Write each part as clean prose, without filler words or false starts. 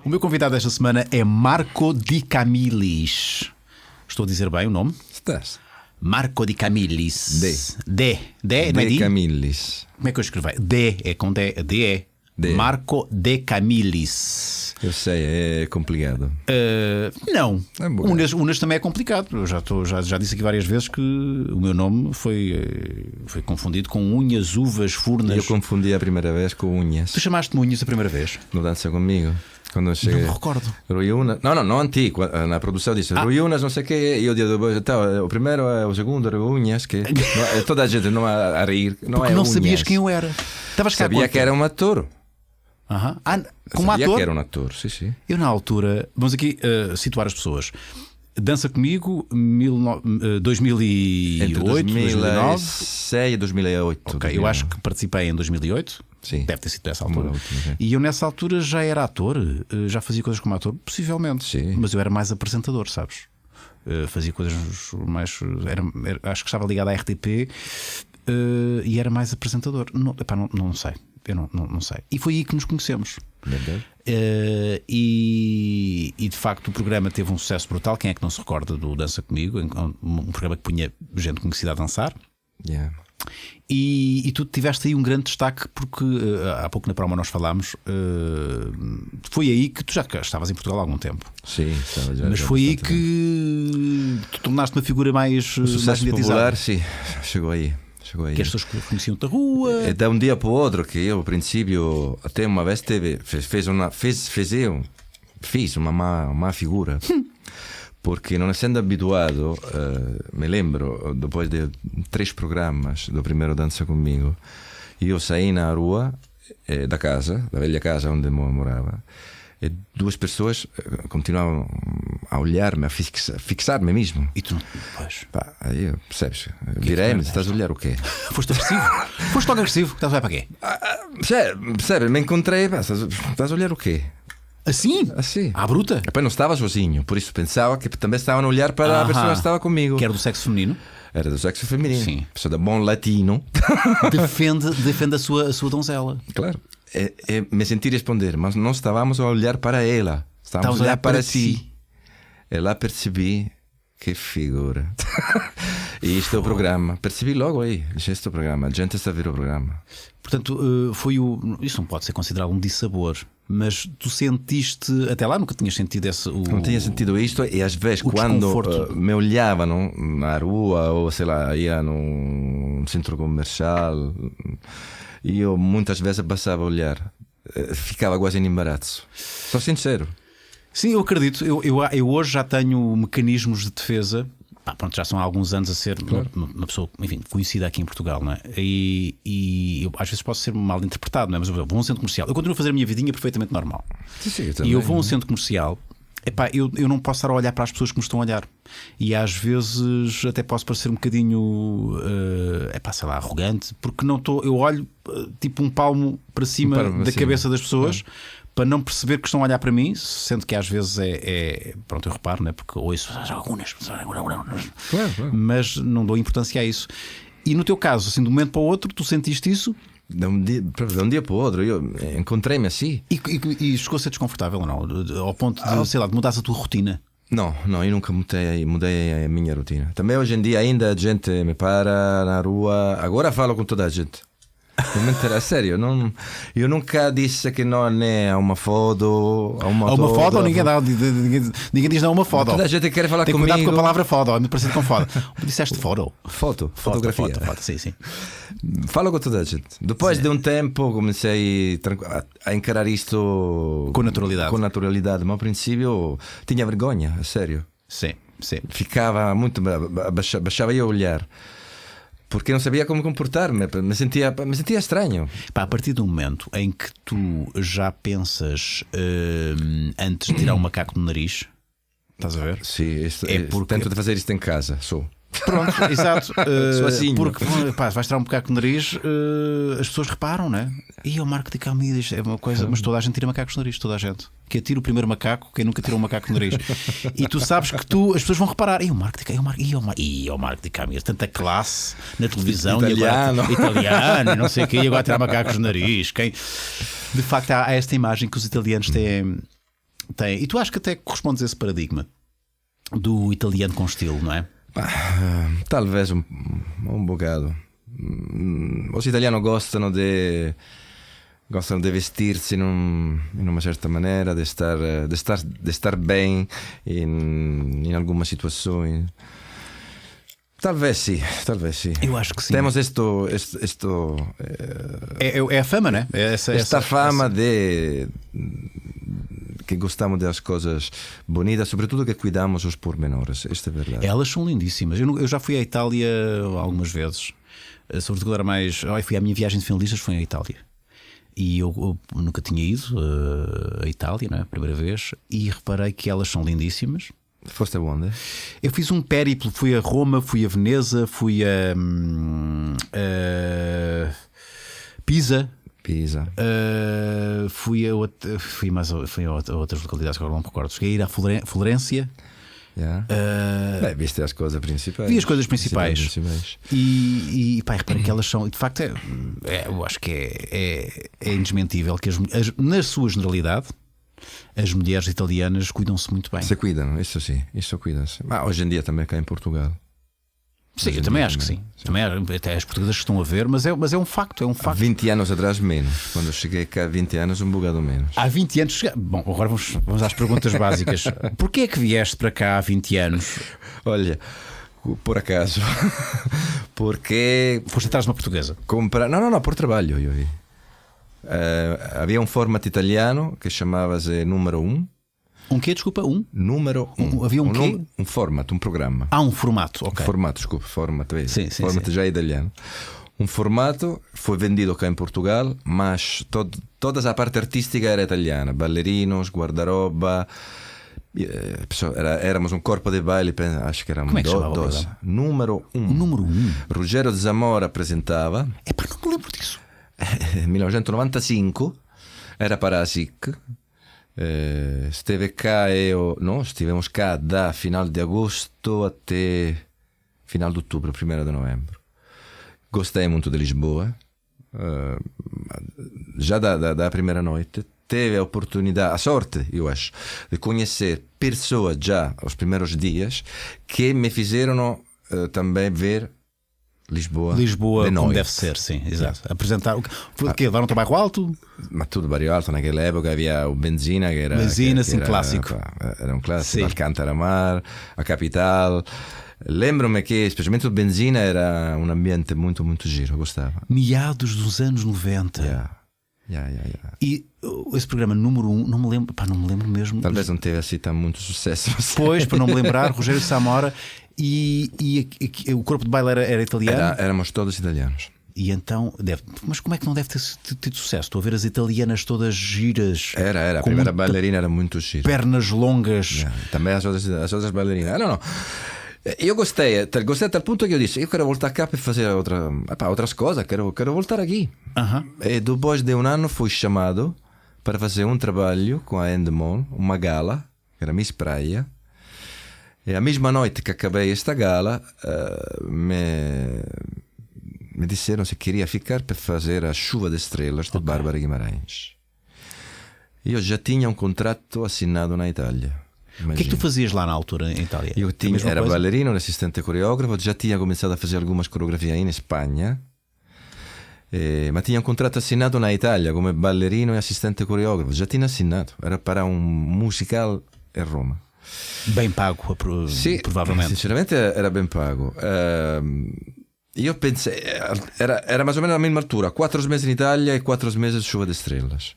O meu convidado esta semana é Marco Di Camillis. Estou a dizer bem o nome? Estás. Marco Di Camillis. De não é Di? Camillis. Como é que eu escrevi? É com D. De. Marco De Camillis. Eu sei, é complicado. Não. É bom. Unas também é complicado. Eu já disse aqui várias vezes que o meu nome foi confundido com unhas, uvas, furnas. Eu confundi a primeira vez com unhas. Tu chamaste-me unhas a primeira vez? No Dança Comigo. Quando eu cheguei. Não me recordo. Rui Unas. Não antigo. Na produção disse Rui Unas, não sei o quê. E eu dia depois, então, o primeiro é o segundo, era Unhas. Que toda a gente não a rir. Não Porque é não unhas. sabias quem eu era. Estavas cá Sabia que era um ator. Como Sabia ator? que era um ator, sim. Eu, na altura, vamos aqui situar as pessoas. Dança Comigo, 2008, Entre 2009. 2006 e 2008. Ok, eu acho que participei em 2008. Sim. Deve ter sido dessa altura. Sim. E eu, nessa altura, já era ator, já fazia coisas como ator, possivelmente. Sim. Mas eu era mais apresentador, sabes? Fazia coisas mais. Acho que estava ligado à RTP e era mais apresentador. Não sei. Eu não sei. E foi aí que nos conhecemos. E de facto o programa teve um sucesso brutal. Quem é que não se recorda do Dança Comigo? Um programa que punha gente conhecida a dançar. Yeah. E tu tiveste aí um grande destaque porque há pouco na promo nós falámos. Foi aí que tu já estavas em Portugal há algum tempo. Sim, estava já. Mas foi aí que tu tornaste uma figura mais, O mais sucesso mediatizada. popular, sim, chegou aí. Que as pessoas conheciam-te da rua. É de um dia para o outro que eu, ao princípio, até uma vez fiz uma má figura. Porque não sendo habituado, me lembro, depois de 3 programas do primeiro Dança Comigo, eu saí na rua da casa, da velha casa onde eu morava, e 2 pessoas continuavam a olhar-me, a fixar-me mesmo. E tu não. Pois. Pá, aí percebes? Virei-me, estás a olhar o quê? Foste agressivo? Foste logo agressivo? Estás a olhar para quê? Percebe? Me encontrei, pá, estás a olhar o quê? Assim? Assim. À bruta? Depois não estava sozinho, por isso pensava que também estavam a olhar para a pessoa que estava comigo. Que era do sexo feminino? Era do sexo feminino. Sim. Pessoa de bom latino. Defende a sua donzela. Claro. Me senti responder, mas não estávamos a olhar para ela, estávamos a olhar para si. E lá percebi que figura. E isto é o programa. Percebi logo aí. Este é o programa. A gente está a ver o programa. Portanto, foi o. Isso não pode ser considerado um dissabor. Mas tu sentiste. Até lá nunca tinhas sentido esse. Não tinha sentido isto. E às vezes, quando me olhavam na rua, ou sei lá, ia num centro comercial, e eu muitas vezes passava a olhar. Ficava quase em embaraço. Sou sincero. Sim, eu acredito. Eu hoje já tenho mecanismos de defesa. Pronto, já são há alguns anos a ser uma pessoa, enfim, conhecida aqui em Portugal, não é? E eu, às vezes posso ser mal interpretado, não é? Mas eu vou a um centro comercial, eu continuo a fazer a minha vidinha perfeitamente normal. Sim, e eu vou a um centro comercial, eu não posso estar a olhar para as pessoas que me estão a olhar. E às vezes até posso parecer um bocadinho, sei lá, arrogante, porque não estou. Eu olho tipo um palmo para cima da cabeça das pessoas. Para não perceber que estão a olhar para mim, sendo que às vezes pronto, eu reparo, não é? Porque ouço algumas pessoas, claro. Mas não dou importância a isso. E no teu caso, assim, de um momento para o outro, tu sentiste isso? De um dia para o outro, eu encontrei-me assim. E chegou a ser desconfortável ou não? Ao ponto de, sei lá, de mudar a tua rotina? Não, eu nunca mudei a minha rotina. Também hoje em dia ainda a gente me para na rua. Agora falo com toda a gente. A sério, eu nunca disse que não é uma foto. Uma foto ninguém diz não a uma foto. Toda a gente quer falar comigo. Cuidado com a palavra foto, é muito parecido com foto. Disseste foto? Fotografia. Foto, sim. Falo com toda a gente. Depois de um tempo comecei a encarar isto com naturalidade. Mas ao princípio tinha vergonha, a sério. Sim. Ficava muito. Baixava eu a olhar. Porque não sabia como comportar-me, me sentia estranho. A partir do momento em que tu já pensas antes de tirar o macaco do nariz, estás a ver? Sim, tento de fazer isto em casa, Pronto, exato. Sozinho. Porque vais tirar um macaco no nariz, as pessoas reparam, não é? E o Marco Di Camillis é uma coisa, mas toda a gente tira macacos no nariz, toda a gente. Que atira o primeiro macaco, quem nunca tirou um macaco no nariz. E tu sabes que as pessoas vão reparar. E o Marco Di Camillis, tanta classe na televisão, italiano, não sei o quê, e agora tirar macacos no nariz. De facto, há esta imagem que os italianos têm. Tem. E tu achas que até correspondes a esse paradigma do italiano com estilo, não é? Talvez un bocado. Os italiani gostano de vestirsi in una certa maneira, de estar bem em alguma situação. Talvez sim. Eu acho que sim. Temos é a fama, não é? Esta fama de que gostamos das coisas bonitas, sobretudo que cuidamos os pormenores. Isto é verdade. Elas são lindíssimas. Eu já fui à Itália algumas vezes. Sobretudo era mais. Fui à minha viagem de finalistas, foi à Itália. E eu nunca tinha ido à Itália, não é? Primeira vez. E reparei que elas são lindíssimas. Foste aonde? Eu fiz um périplo, fui a Roma, fui a Veneza, fui a Pisa. Fui a outras localidades que agora não me recordo. Cheguei a ir a Florência. Yeah. Viste as coisas principais. Vi as coisas principais. E pá, reparem que elas são, de facto, eu acho que é indesmentível que na sua generalidade as mulheres italianas cuidam-se muito bem. Se cuidam, isso sim, isso cuidam-se. Hoje em dia também cá em Portugal. Sim, eu também acho que sim. Também, até as portuguesas que estão a ver, mas é um facto. Há 20 anos atrás, menos. Quando eu cheguei cá, há 20 anos, um bocado menos. Há 20 anos. Bom, agora vamos às perguntas básicas. Porquê é que vieste para cá há 20 anos? Olha, por acaso. Porque. Foste atrás de uma portuguesa? Não, por trabalho. Eu vi. Havia um format italiano que chamava-se Número 1. Um quê? Desculpa, Número 1. Havia um quê? Um format, um programa. Um formato, ok. Formato. Sim, formato já italiano. Um formato foi vendido cá em Portugal, mas toda a parte artística era italiana. Ballerinos, guarda-roupa. Éramos um corpo de baile, acho que éramos 12. Número 1. Número 1. Ruggero Zamora apresentava. Não me lembro disso. 1995 era para a SIC. Estivemos cá da final de agosto até final de outubro, 1º de novembro. Gostei muito de Lisboa. Já da primeira noite teve a oportunidade, a sorte, eu acho, de conhecer pessoas já os primeiros dias que me fizeram também ver Lisboa como deve ser, sim, exato. Apresentar o que lá no teu bairro alto? Mas tudo bairro alto, naquela época havia o Benzina, que era clássico. Era um clássico, Alcântara Mar, a capital. Lembro-me que, especialmente o Benzina, era um ambiente muito, muito giro, eu gostava. Meados dos anos 90. E esse programa número 1, não me lembro mesmo. Talvez não teve assim tão muito sucesso. Pois, para não me lembrar, Ruggero Zamora. E o corpo de baile era italiano? Éramos todos italianos. E então, mas como é que não deve ter tido sucesso? Estou a ver as italianas todas giras. Era. A primeira bailarina era muito gira. Pernas longas. Também as outras bailarinas. Não. Eu gostei a tal ponto que eu disse: eu quero voltar cá para fazer outras coisas. Quero voltar aqui. E depois de um ano fui chamado para fazer um trabalho com a Endemol, uma gala, que era Miss Praia. E a mesma noite que acabei esta gala, me disseram se queria ficar para fazer a Chuva de Estrelas de Bárbara Guimarães. Eu já tinha um contrato assinado na Itália. Imagina. O que é que tu fazias lá na altura em Itália? Eu era bailarino, assistente coreógrafo, já tinha começado a fazer algumas coreografias em Espanha. Mas tinha um contrato assinado na Itália como bailarino e assistente coreógrafo. Já tinha assinado. Era para um musical em Roma. Bem pago, provavelmente. Sinceramente era bem pago. Eu pensei, era mais ou menos a mesma altura, 4 meses em Itália e 4 meses de Chuva de Estrelas.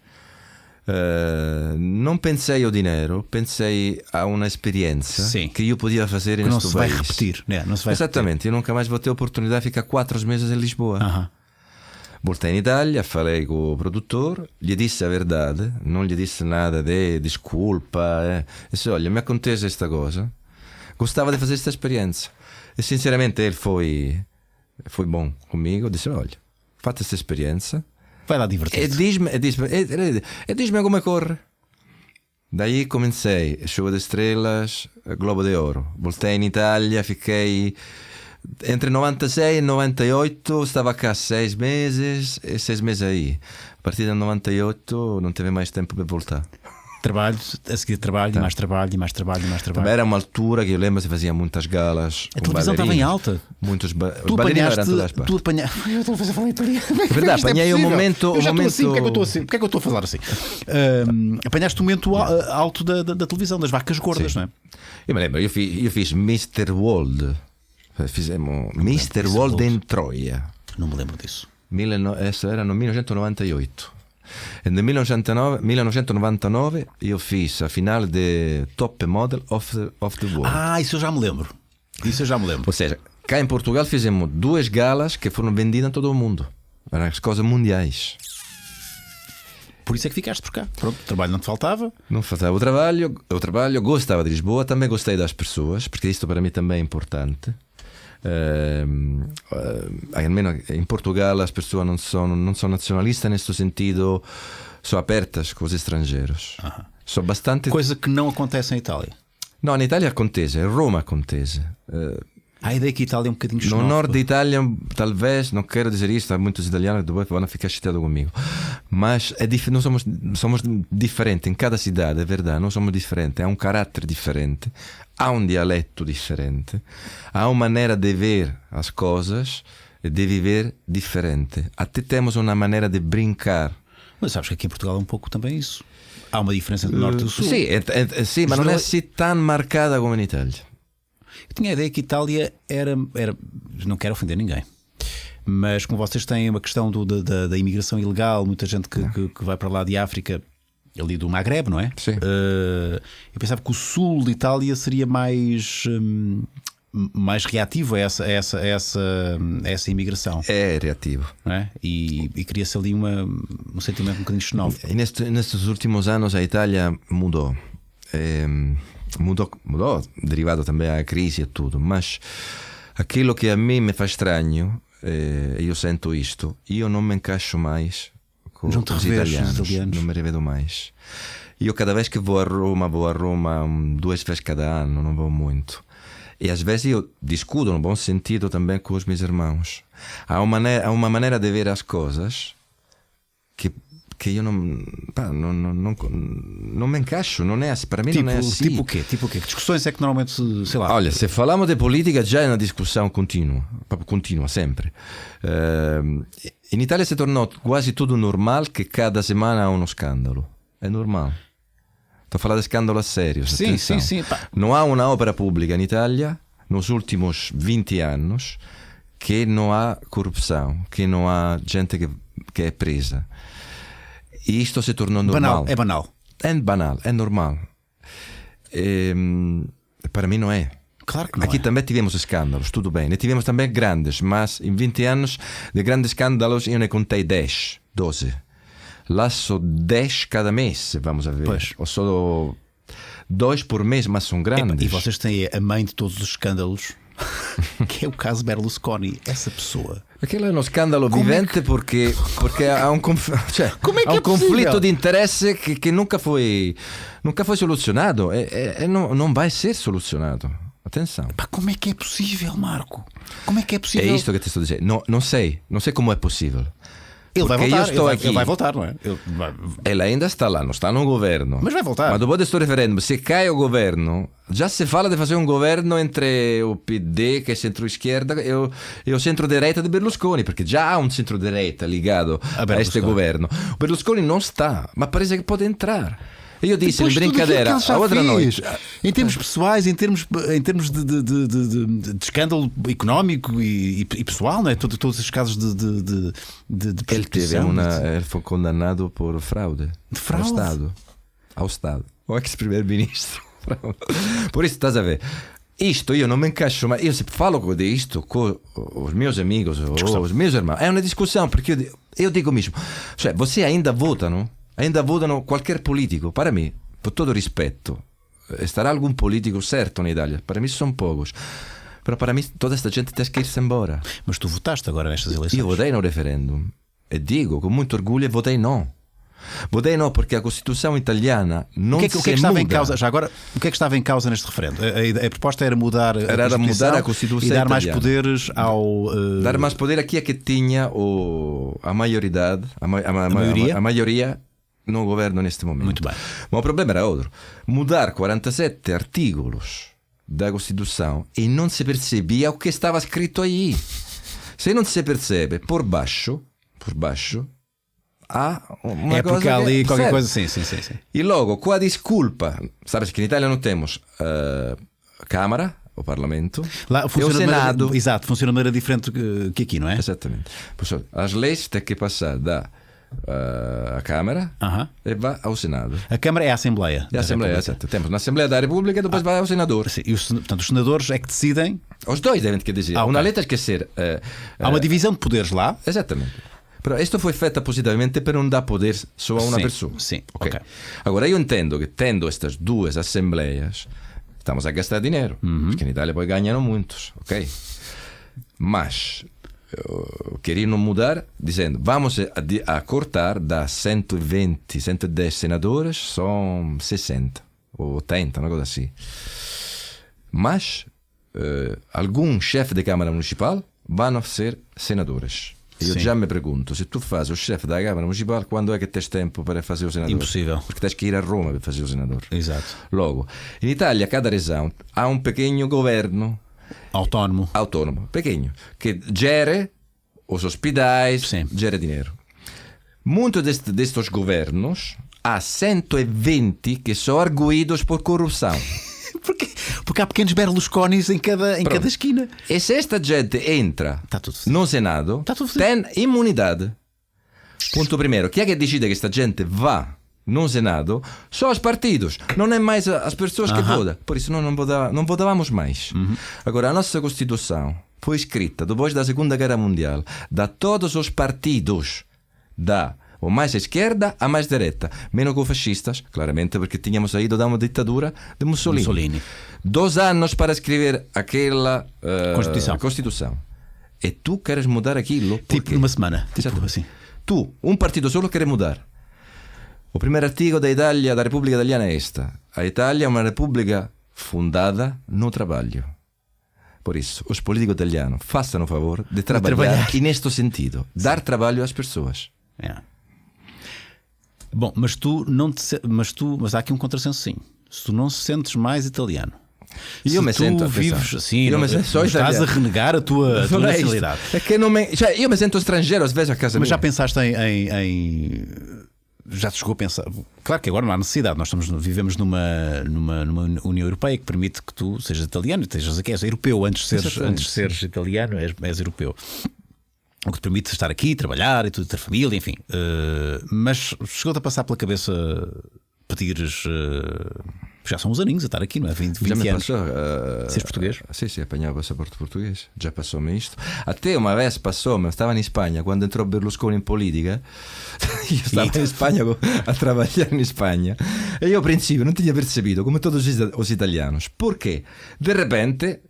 Não pensei ao dinheiro, pensei a uma experiência que eu podia fazer neste país. Não se vai repetir, né? Não se vai Exatamente, repetir. Eu nunca mais vou ter a oportunidade de ficar 4 meses em Lisboa. Voltei em Itália, falei com o produtor, lhe disse a verdade, não lhe disse nada de desculpa. Disse: olha, me acontece esta coisa, gostava de fazer esta experiência. E sinceramente ele foi bom comigo, disse: olha, fate esta experiência, vai lá divertir-te. E diz-me como corre. Daí comecei Chuva de Estrelas, Globo de Ouro. Voltei em Itália, fiquei entre 96 e 98, estava cá 6 meses e 6 meses aí. A partir de 98 não teve mais tempo para voltar. Trabalho, a seguir trabalho, e mais trabalho, e mais trabalho, e mais trabalho. Também era uma altura que eu lembro que se fazia muitas galas. A televisão estava em alta. Muitos Tu apanhaste. Tu apanhaste. Eu estou a falar italiano. É verdade, apanhei um momento. Eu já estou assim, porque é que eu estou assim? Porque é que eu estou a falar assim? Apanhaste o momento alto da televisão, das vacas gordas, não é? Eu me lembro, eu fiz Mr. World. Fizemos Mr. World em Troia. Não me lembro disso. Isso era no 1998. E nel 1999 io fiz a finale de Top Model of the World. Isso eu já me lembro. Ou seja, cá em Portugal fizemos 2 galas que foram vendidas em todo o mundo. Eram as coisas mundiais. Por isso é que ficaste por cá. Pronto, o trabalho não te faltava. Não faltava o trabalho, gostava de Lisboa, também gostei das pessoas, porque isto para mim também é importante. Almeno in Portugal as pessoas non sono nazionaliste nesse sentido, sono apertas com os estrangeiros. Sono bastante. Coisa que não acontece em Itália. No, in Italia acontece, in Roma acontece. A ideia que a Itália é um bocadinho no xenófoba. norte de Itália, talvez, não quero dizer isto, há muitos italianos que vão ficar chateados comigo, mas nós somos diferentes em cada cidade, é verdade, nós somos diferentes, há um caráter diferente, há um dialeto diferente, há uma maneira de ver as coisas e de viver diferente. Até temos uma maneira de brincar. Mas sabes que aqui em Portugal é um pouco também isso. Há uma diferença entre o norte e o sul. Sim, mas não é assim tão marcada como em Itália. Eu tinha a ideia que a Itália era. Não quero ofender ninguém, mas como vocês têm uma questão da imigração ilegal, muita gente que vai para lá de África, ali do Maghreb, não é? Sim. Eu pensava que o sul de Itália seria mais reativo a essa imigração. É reativo. Não é? E cria-se ali um sentimento um bocadinho xenófobo. E nestes últimos anos a Itália mudou. Mudou, derivado também da crise e tudo, mas aquilo que a mim me faz estranho, eu sinto isto, eu não me encaixo mais com os italianos, não me revedo mais. Eu cada vez que vou a Roma 2 vezes cada ano, não vou muito. E às vezes eu discuto no bom sentido também com os meus irmãos. Há uma maneira de ver as coisas que eu não me encaixo, não é assim, para mim não é assim. Tipo o quê? Que discussões é que normalmente, sei lá. Olha, se falamos de política já é uma discussão contínua sempre. In Italia si tornou quasi tudo normal, che cada semana há uno scandalo. É normal. Estou a falar de escândalos sérios. Sim. Não há uma ópera pública in Italia nos últimos 20 anos que não há corrupção, que não há gente que é presa. E isto se tornou normal. É banal. É normal. Para mim não é. Claro que não. Aqui também tivemos escândalos, tudo bem. E tivemos também grandes, mas em 20 anos de grandes escândalos eu ne contei 10, 12. Lá só 10 cada mês, vamos a ver. Pois. Ou só 2 por mês, mas são grandes. E vocês têm a mãe de todos os escândalos, que é o caso Berlusconi. Essa pessoa. Aquilo é um escândalo vivente porque há um conflito de interesse que nunca foi solucionado. Não vai ser solucionado. Atenção. Como é que é possível, Marco? Como é que é possível? É isto que te estou a dizer. Não sei como é possível. Ele vai voltar, ele vai voltar, não é? Ele ainda está lá, não está no governo. Mas vai voltar. Mas dopo questo referendum, se cai o governo, já se fala de fazer um governo entre o PD, que é centro-esquerda, e o centro-direita de Berlusconi, porque já há um centro-direita ligado a este governo. O Berlusconi não está, mas parece que pode entrar. Eu disse, em brincadeira, a outra noite. Em termos pessoais, em termos de escândalo económico e pessoal, não é? Todos os casos de ele foi condenado por fraude. Ao Estado. O ex-primeiro-ministro. Por isso, estás a ver? Isto eu não me encaixo, mas eu sempre falo disto com os meus amigos ou os meus irmãos. É uma discussão, porque eu digo mesmo, cioè, você ainda vota, não? Ainda votano qualquer político. Para mim, por todo rispetto, estará algum político certo na Itália. Para mim são poucos. Mas para mim toda esta gente tem que ir-se embora. Mas tu votaste agora nestas eleições? Eu votei no referendum. E digo com muito orgulho, votei não. Votei não porque a Constituição italiana não se muda. O que é que estava em causa? Já agora, o que é que estava em causa neste referendo? A proposta era mudar a Constituição e dar mais poderes ao... Dar mais poder aqui é que tinha a maioria. no governo neste momento. Muito bem. Mas o problema era outro. Mudar 47 artigos da Constituição e não se percebia o que estava escrito aí. Se não se percebe por baixo há uma É coisa porque há ali que qualquer serve. coisa. Sim. E logo, com a desculpa, sabes que em Itália não temos Câmara, o Parlamento, Lá e o funciona Senado. Exato, funciona de maneira diferente que aqui, não é? Exatamente. Portanto, as leis têm que passar da a Câmara Aham. e vai ao Senado. A Câmara é a Assembleia. É a da Assembleia, República. exato. Temos na Assembleia da República e depois vai ao Senador. Sim, e portanto, os senadores é que decidem. Os dois devem que decidir. Ok. Uma lei tem que ser. Há uma divisão de poderes lá. Exatamente. Però isto foi feito positivamente per non dar poder só a una Sim, persona. sim, Ok. ok. Agora io intendo che tendo estas duas assembleias estamos a gastar dinheiro, porque em Itália poi ganham muitos, ok? Mas queriam mudar dizendo vamos a cortar da 120, 110 senadores são 60 ou 80, uma coisa assim. Mas algum chefe de Câmara Municipal vão ser senadores. Io Sim. già mi pregunto, se tu faz o chefe da Câmara Municipal, quando é que tens tempo para fazer o senador? Impossível. Porque tens que ir a Roma para fazer o senador. Exato. Logo, in Italia cada região ha un pequeno governo Autónomo. autónomo, pequeno, che gere os hospitais, Sim. gere dinheiro. Muitos destes governos há 120 que são arguídos por corrupção. Porque há pequenos Berlusconis em cada esquina. E se esta gente entra Está tudo fodido. no Senado, Está tudo fodido. tem imunidade. Ponto primeiro, chi è che decide che sta gente va no Senado? Só os partidos, não é mais as pessoas que votam. Por isso não votávamos mais. Agora, a nossa Constituição foi escrita depois da Segunda Guerra Mundial, da todos os partidos, da o mais à esquerda a mais direita, menos com fascistas, claramente, porque tínhamos saído da uma ditadura de Mussolini. 2 anos para escrever aquela Constituição. E tu queres mudar aquilo? Tipo numa semana. Tipo Exato. assim. Tu, un partito solo, quer mudar. O primeiro artigo da Itália, da República Italiana é esta. A Itália é uma república fundada no trabalho. Por isso, os políticos italianos façam o favor de trabalhar e neste sentido, dar trabalho às pessoas. É. Bom, mas há aqui um contrassenso, sim. Se tu não se sentes mais italiano, E eu me tu sento vives assim, eu não, me sento só estás a italiano. renegar a tua Não é isto. nacionalidade. É que não me... eu me sinto estrangeiro às vezes a casa Mas já minha. pensaste em já te chegou a pensar? Claro que agora não há necessidade. Nós vivemos numa União Europeia que permite que tu sejas italiano e estejas aqui, és europeu antes de seres italiano, és europeu. O que te permite estar aqui, trabalhar e tudo, ter família, enfim. Mas chegou-te a passar pela cabeça pedires. Já são uns aninhos a estar aqui, não é? 20 Já me anos. passou. Seres português? Sim, apanhava o passaporte português. Já passou-me isto. Até uma vez passou-me, eu estava em Espanha, quando entrou Berlusconi em política. Eu estava em Espanha a trabalhar em Espanha. E eu, ao princípio, não tinha percebido, como todos os italianos. Porque, de repente,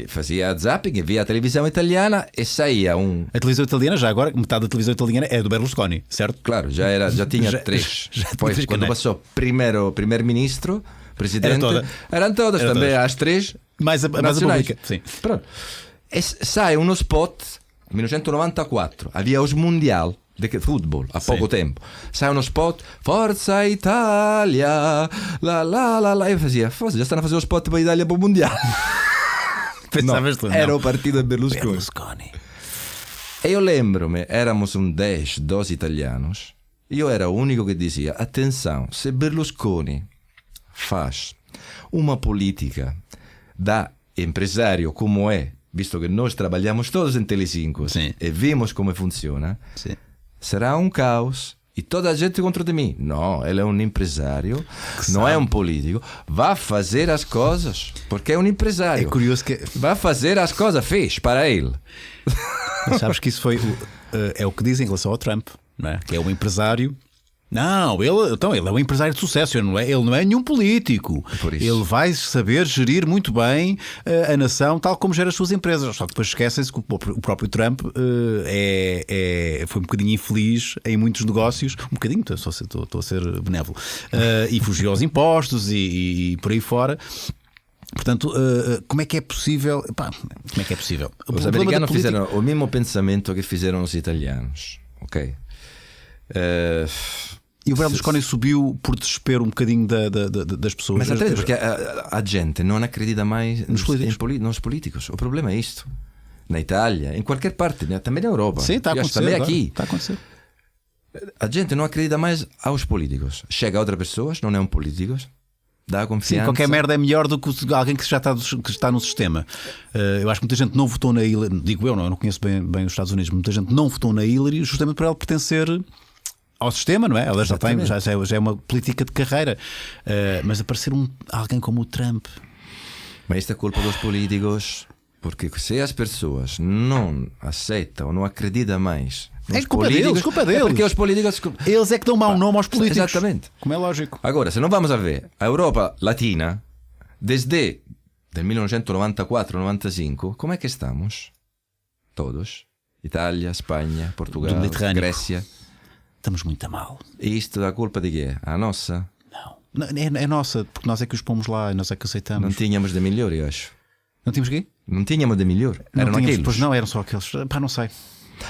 fazia zapping e via a televisão italiana e saía um. A televisão italiana, já agora, metade da televisão italiana é do Berlusconi, certo? Claro, já tinha 3. Depois, três quando canais. passou primeiro-ministro, presidente, eram todas Eram também todas. às 3. Mais a nacionais. pública. Sim. Pronto. E sai uno spot, 1994, havia os Mundial de futebol há pouco tempo. Sai uno spot, Forza Italia, la. Eu fazia, já estão a fazer o spot para a Itália para o Mundial. Pensavas tu, não. Era o partido de Berlusconi. Berlusconi. E eu lembro-me, éramos 10, 12 italianos, e eu era o único que dizia: atenção, se Berlusconi faz uma política da empresário como é, visto que nós trabalhamos todos em Telecinco e vimos como funciona, será um caos. E toda a gente contra de mim. Não, ele é um empresário, não é um político. Vai fazer as coisas, porque é um empresário. É curioso que. Vai fazer as coisas, fez para ele. Mas sabes que isso foi é o que dizem em relação ao Trump, não é? Que é um empresário. Não, ele é um empresário de sucesso, ele não é nenhum político. Ele vai saber gerir muito bem a nação, tal como gera as suas empresas. Só que depois esquecem-se que o próprio Trump foi um bocadinho infeliz em muitos negócios, um bocadinho, estou a ser benévolo, e fugiu aos impostos e por aí fora. Portanto, como é que é possível? Como é que é possível? Os americanos fizeram o mesmo pensamento que fizeram os italianos, ok? E o Berlusconi subiu por desespero um bocadinho das pessoas. Mas até porque a gente não acredita mais nos políticos. O problema é isto. Na Itália, em qualquer parte, né? Também na Europa. Sim, está a acontecer. Também aqui. Está a acontecer. A gente não acredita mais aos políticos. Chega a outras pessoas, não é um político, dá confiança. Sim, qualquer merda é melhor do que alguém que já está no sistema. Eu acho que muita gente não votou na Hillary. Digo eu não conheço bem os Estados Unidos. Muita gente não votou na Hillary justamente por ela pertencer ao sistema, não é? Ela já é uma política de carreira. Mas aparecer alguém como o Trump. Mas isto é culpa dos políticos. Porque se as pessoas não aceitam, não acreditam mais nos políticos, culpa deles. É porque os políticos... Eles é que dão mau nome aos políticos. Exatamente. Como é lógico. Agora, se não vamos a ver a Europa Latina, desde 1994-95, como é que estamos? Todos. Itália, Espanha, Portugal, Grécia. Estamos muito a mal. E isto dá culpa de quê? A nossa? Não. É nossa, porque nós é que os pomos lá e nós é que aceitamos. Não tínhamos de melhor, eu acho. Não tínhamos quê? Não tínhamos de melhor. Eram aqueles. Pois não, eram só aqueles. Pá, não sei.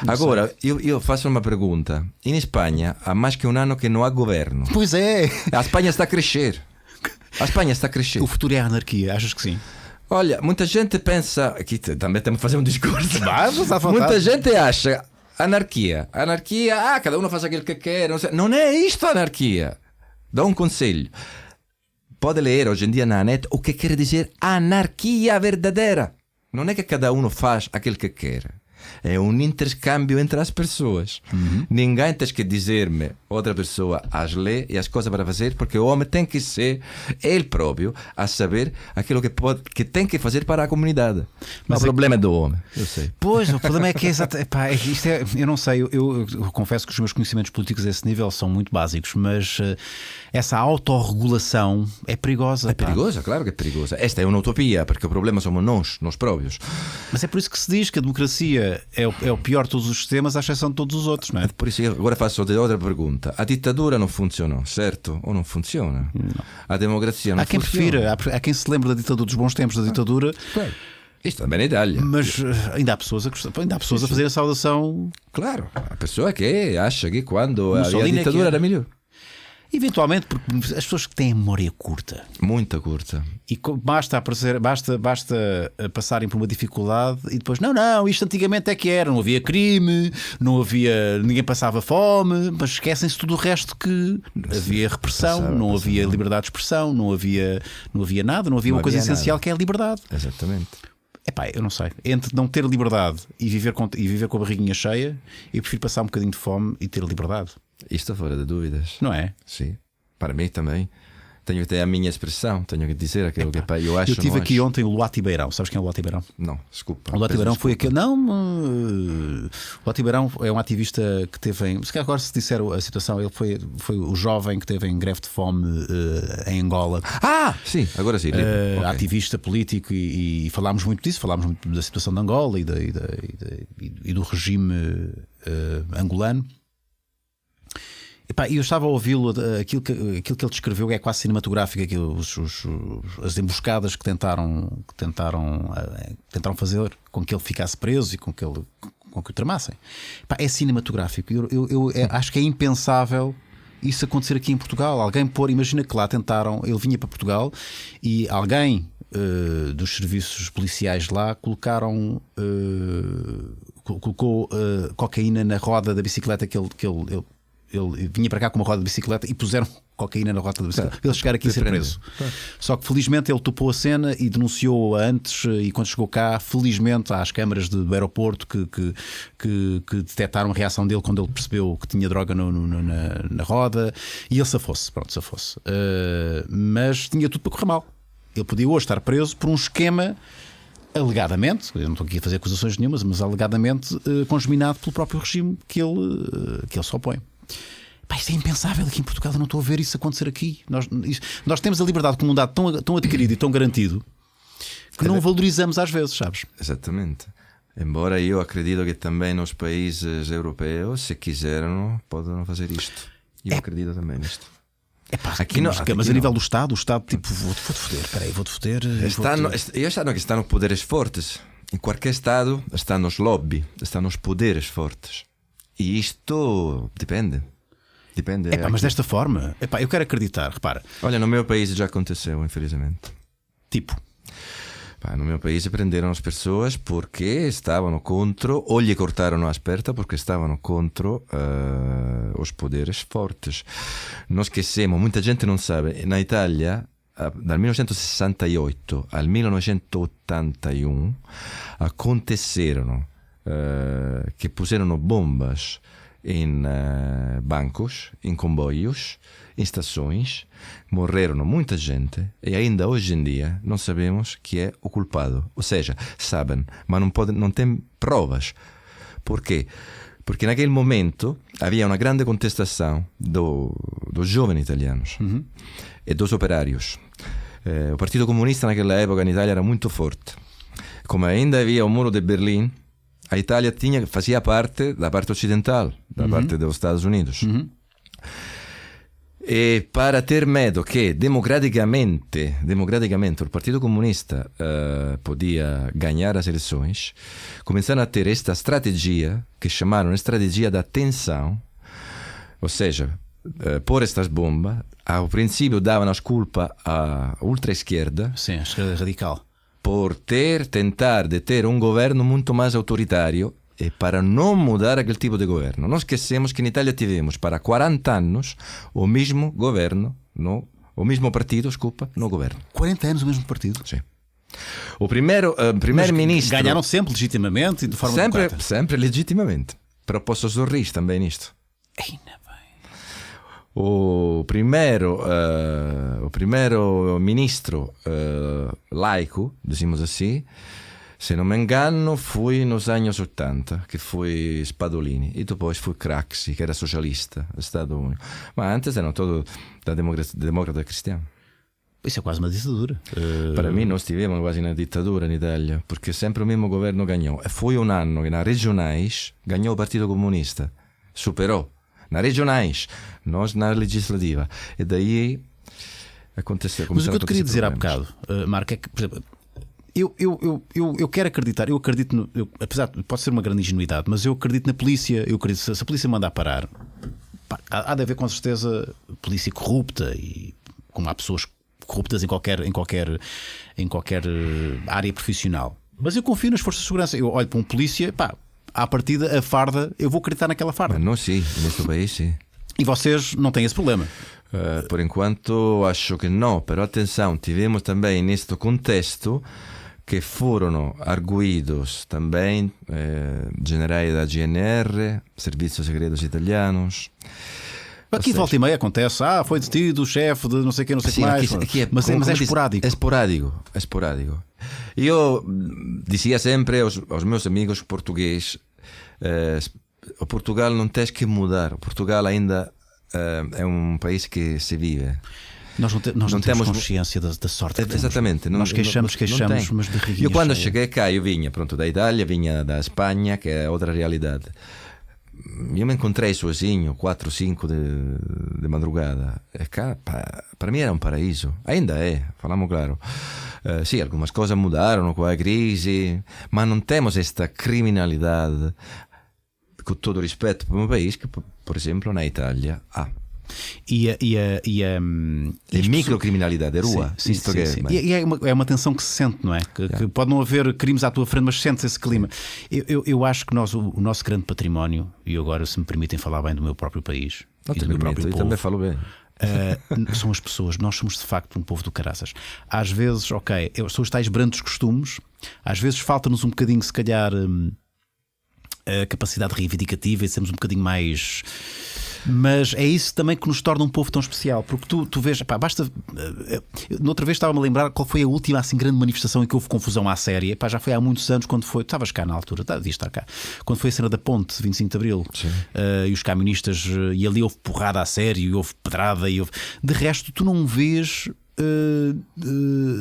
Agora, eu faço uma pergunta. Em Espanha, há mais que um ano que não há governo. Pois é. A Espanha está a crescer. A Espanha está a crescer. O futuro é a anarquia, achas que sim? Olha, muita gente pensa. Aqui também temos que fazer um discurso. Muita gente acha anarquia. Anarquia, cada um faz aquilo que quer. Não é isto a anarquia. Dá um conselho. Pode ler hoje em dia na net o que quer dizer anarquia verdadeira. Não é que cada um faz aquilo que quer. É um intercâmbio entre as pessoas. Ninguém tem que dizer-me outra pessoa as leis e as coisas para fazer, porque o homem tem que ser ele próprio a saber aquilo que tem que fazer para a comunidade. Mas o problema é do homem, eu sei. Pois, o problema é que eu não sei, eu confesso que os meus conhecimentos políticos a esse nível são muito básicos, mas essa autorregulação é perigosa. É perigosa, claro que é perigosa. Esta é uma utopia, porque o problema somos nós próprios. Mas é por isso que se diz que a democracia é o pior de todos os sistemas, à exceção de todos os outros, não é? Por isso, agora faço outra pergunta. A ditadura não funcionou, certo? Ou não funciona? Não. A democracia não funciona? Há quem prefira, há quem se lembre da ditadura, dos bons tempos da ditadura. Claro. Isto também na Itália. Mas ainda há pessoas a fazer a saudação. Claro, a pessoa que acha que quando havia a ditadura era melhor. Eventualmente, porque as pessoas que têm a memória curta, muito curta, e basta passarem por uma dificuldade e depois, não, isto antigamente é que era, não havia crime, ninguém passava fome, mas esquecem-se tudo o resto que havia repressão, não havia liberdade de expressão, não havia nada, não havia uma coisa essencial que é a liberdade. Exatamente. Epá, eu não sei. Entre não ter liberdade e viver com a barriguinha cheia, eu prefiro passar um bocadinho de fome e ter liberdade. Isto fora de dúvidas. Não é? Sim. Para mim também. Tenho que ter a minha expressão, tenho que dizer aquilo que eu acho. Eu estive aqui ontem o Luati Beirão. Sabes quem é o Luati Beirão? Não, desculpa. O Luati Beirão foi aquele. Não, o Luati Beirão é um ativista que teve em. Se agora se disser a situação, ele foi o jovem que teve em greve de fome em Angola. Sim, agora sim. Okay. Ativista político e falámos muito disso, falámos muito da situação de Angola e do regime angolano. E eu estava a ouvi-lo, aquilo que ele descreveu é quase cinematográfico, as emboscadas que tentaram fazer com que ele ficasse preso e com que o tramassem. É cinematográfico. Eu acho que é impensável isso acontecer aqui em Portugal. Imagina que lá tentaram, ele vinha para Portugal e alguém dos serviços policiais lá colocou cocaína na roda da bicicleta que ele vinha para cá com uma roda de bicicleta e puseram cocaína na roda da bicicleta. Ele chegar aqui a ser preso. Só que felizmente ele topou a cena e denunciou antes. E quando chegou cá, felizmente, às câmaras do aeroporto que detectaram a reação dele quando ele percebeu que tinha droga na roda. E ele safou-se. Mas tinha tudo para correr mal. Ele podia hoje estar preso por um esquema, alegadamente, eu não estou aqui a fazer acusações nenhumas, mas alegadamente congeminado pelo próprio regime que ele se opõe. Isto é impensável aqui em Portugal. Eu não estou a ver isso acontecer aqui. Nós temos a liberdade como um dado tão adquirido e tão garantido que não valorizamos às vezes, sabes? Exatamente. Embora eu acredito que também nos países europeus, se quiserem, podem fazer isto. Eu acredito também nisto. Aqui não, mas a nível do Estado, o Estado tipo, vou-te foder, peraí, vou-te foder. Estão os poderes fortes. Em qualquer Estado estão os lobby, estão os poderes fortes. E isto depende. Depende. Mas desta forma, eu quero acreditar. Repara. Olha, no meu país já aconteceu, infelizmente. Tipo. No meu país prenderam as pessoas porque stavano contro, ou gli cortarono asperta porque stavano contro os poderes fortes. Non esquecemos, muita gente non sabe, na Italia dal 1968 al 1981 aconteceram que puseram bombas em bancos, em comboios, em estações, morreram muita gente e ainda hoje em dia não sabemos quem é o culpado. Ou seja, sabem, mas não tem provas. Por quê? Porque naquele momento havia uma grande contestação dos jovens italianos e dos operários. O Partido Comunista naquela época in Italia era muito forte. Como ainda havia o Muro de Berlim, a Itália fazia parte da parte ocidental, da parte dos Estados Unidos. E para ter medo que democraticamente o Partido Comunista podia ganhar as eleições, começaram a ter esta estratégia que chamaram estratégia da tensão, ou seja, por estas bombas, ao princípio davam as culpas à ultra-esquerda. Sim, a esquerda radical. Por tentar de ter um governo muito mais autoritário e para não mudar aquele tipo de governo. Não esquecemos que em Itália tivemos para 40 anos o mesmo governo, o mesmo partido, no governo. 40 anos o mesmo partido? Sim. O primeiro-ministro... Ganharam sempre legitimamente e de forma democrática? Sempre legitimamente. Pero posso sorrir também nisto. Ainda bem. O primeiro ministro laico, dizemos assim, se não me engano, foi nos anos 80, que foi Spadolini, e depois foi Craxi, que era socialista, Estado Único. Mas antes eram todos da democrata cristiana. Isso é quase uma ditadura. Para mim, nós tivemos quase uma ditadura na Itália, porque sempre o mesmo governo ganhou. E foi um ano que nas regionais ganhou o Partido Comunista, superou. Nas regionais, nós na legislativa. E daí aconteceu. Mas o que eu te queria dizer há bocado, Marco, é que, por exemplo, eu quero acreditar, eu acredito, apesar de pode ser uma grande ingenuidade, mas eu acredito na polícia. Eu acredito se a polícia mandar parar, há de haver com certeza polícia corrupta, e como há pessoas corruptas em qualquer área profissional. Mas eu confio nas forças de segurança. Eu olho para um polícia, à partida, a farda, eu vou acreditar naquela farda. Não, sim, neste país, sim. E vocês não têm esse problema? Por enquanto, acho que não. Pero atenção, tivemos também neste contexto que foram arguídos também generais da GNR, Serviços Secretos Italianos. Aqui volta e meia acontece, foi detido o chefe de não sei o que, não sei o que mais. Aqui mas é esporádico. É esporádico. Eu dizia sempre aos meus amigos portugueses, o Portugal não tem que mudar. O Portugal ainda é um país que se vive. Nós não temos consciência da sorte que temos. Exatamente. Nós queixamos, mas de barriguinha. Eu quando cheguei cá, eu vinha da Itália, vinha da Espanha, que é outra realidade. Eu me encontrei sozinho 4 ou 5 de madrugada. E cá, para mim era um paraíso. Ainda é, falamos claro. Sim, algumas coisas mudaram com a crise, mas não temos esta criminalidade, com todo o respeito para o meu país, que, por exemplo, na Itália há. E a microcriminalidade, rua. Sim. E é uma tensão que se sente, não é? Que pode não haver crimes à tua frente, mas sente esse clima. Eu acho que o nosso grande património, e agora, se me permitem falar bem do meu próprio país e do meu próprio povo, também falo bem. São as pessoas. Nós somos de facto um povo do caraças. Às vezes, são os tais brandos costumes. Às vezes falta-nos um bocadinho, se calhar, a capacidade reivindicativa, e sermos um bocadinho mais... Mas é isso também que nos torna um povo tão especial, porque tu vês, basta. Noutra vez estava-me a lembrar qual foi a última assim grande manifestação em que houve confusão à série. Já foi há muitos anos, quando foi. Tu estavas cá na altura, devias estar cá. Quando foi a cena da ponte, 25 de Abril, e os camionistas, e ali houve porrada à série, e houve pedrada, e houve. De resto, tu não vês.